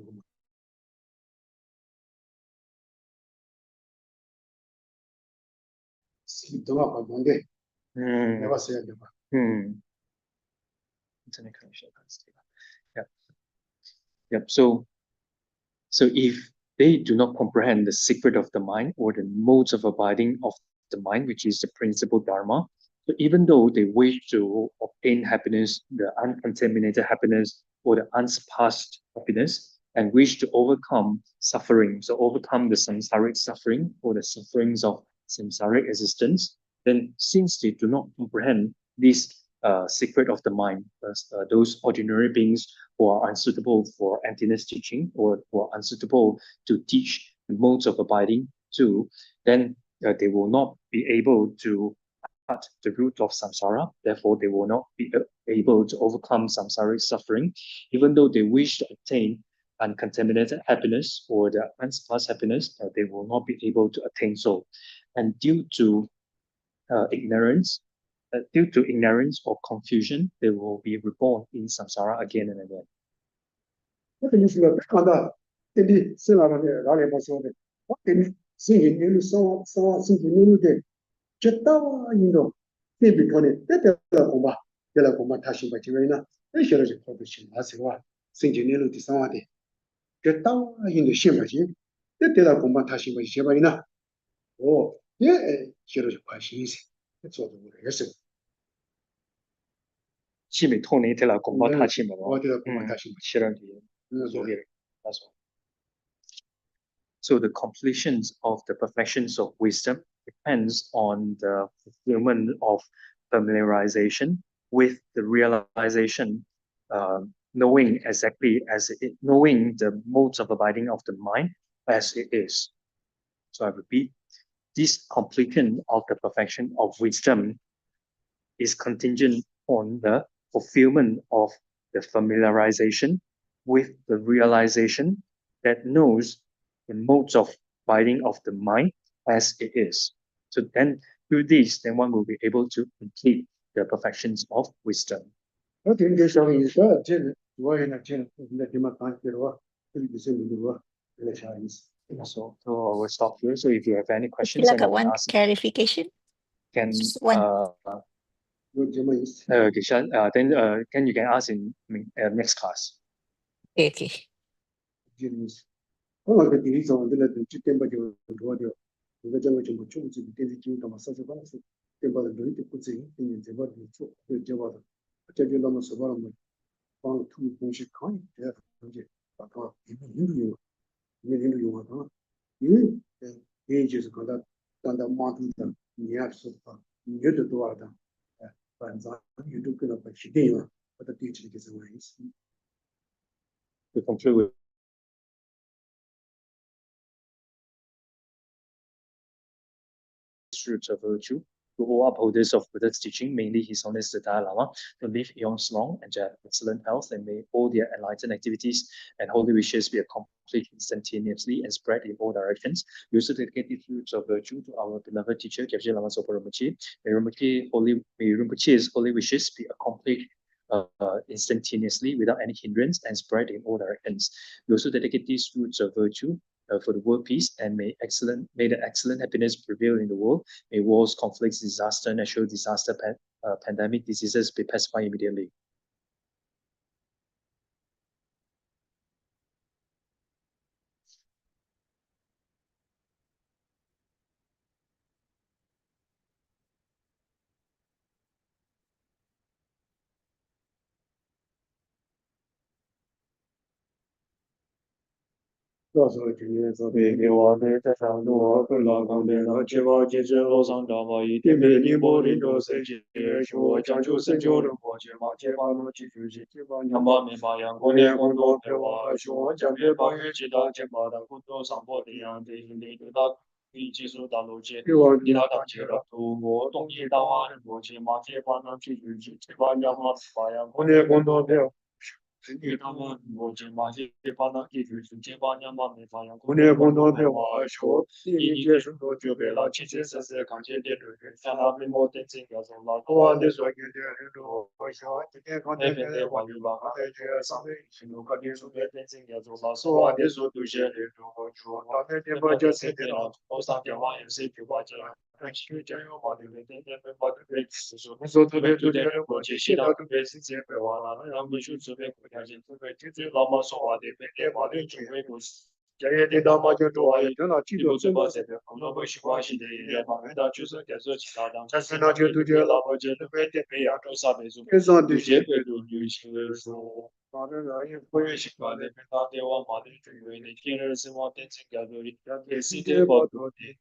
[SPEAKER 2] 동화 관계 해봤어야 돼.
[SPEAKER 1] Internet connection. Yep. Yep. So if they do not comprehend the secret of the mind or the modes of abiding of the mind, which is the principal dharma, so even though they wish to obtain happiness, the uncontaminated happiness or the unsurpassed happiness, and wish to overcome suffering, so overcome the samsaric suffering or the sufferings of samsaric existence, then since they do not comprehend this secret of the mind, those ordinary beings who are unsuitable for emptiness teaching or who are unsuitable to teach the modes of abiding to, then they will not be able to cut the root of samsara. Therefore, they will not be able to overcome samsaric suffering, even though they wish to attain uncontaminated happiness or the unsurpassed happiness, they will not be able to attain so. And due to ignorance or confusion, they will be reborn in samsara again and again. So the completions of the perfections of wisdom depends on the fulfillment of familiarization with the realization, knowing exactly as it, knowing the modes of abiding of the mind as it is. So I repeat, this completion of the perfection of wisdom is contingent on the fulfillment of the familiarization with the realization that knows the modes of abiding of the mind as it is. So then through this, then one will be able to complete the perfections of wisdom. So I will stop here. So if you have any questions,
[SPEAKER 3] like one clarification.
[SPEAKER 1] Can
[SPEAKER 3] one.
[SPEAKER 1] then you can ask in next class.
[SPEAKER 3] Okay.
[SPEAKER 1] To conclude with roots of virtue, to all upholders of Buddha's teaching, mainly His Holiness the Dalai Lama, to live eons long and to have excellent health, and may all their enlightened activities and holy wishes be accomplished instantaneously and spread in all directions. We also dedicate these roots of virtue to our beloved teacher, Gyaltsen Lama Zopa Rinpoche. May Rinpoche's holy wishes be accomplished instantaneously without any hindrance and spread in all directions. We also dedicate these roots of virtue for the world peace, and may the excellent happiness prevail in the world. May wars, conflicts, disaster, natural disaster, pandemic diseases be passed by immediately.
[SPEAKER 2] 자기에 대담하게 도와야 되나 지도 좀
[SPEAKER 1] 너무 시와시대 예방에다 주서 계속 지나다
[SPEAKER 2] 자신하게 두제
[SPEAKER 1] 아버지는 왜대 배야도 사배수
[SPEAKER 2] 그래서
[SPEAKER 1] 유제배도 유시에서
[SPEAKER 2] 말을 아예
[SPEAKER 1] 보여식관의 대와 마들 중요인의 길을 스모 댄싱 가도리 예시대 버도디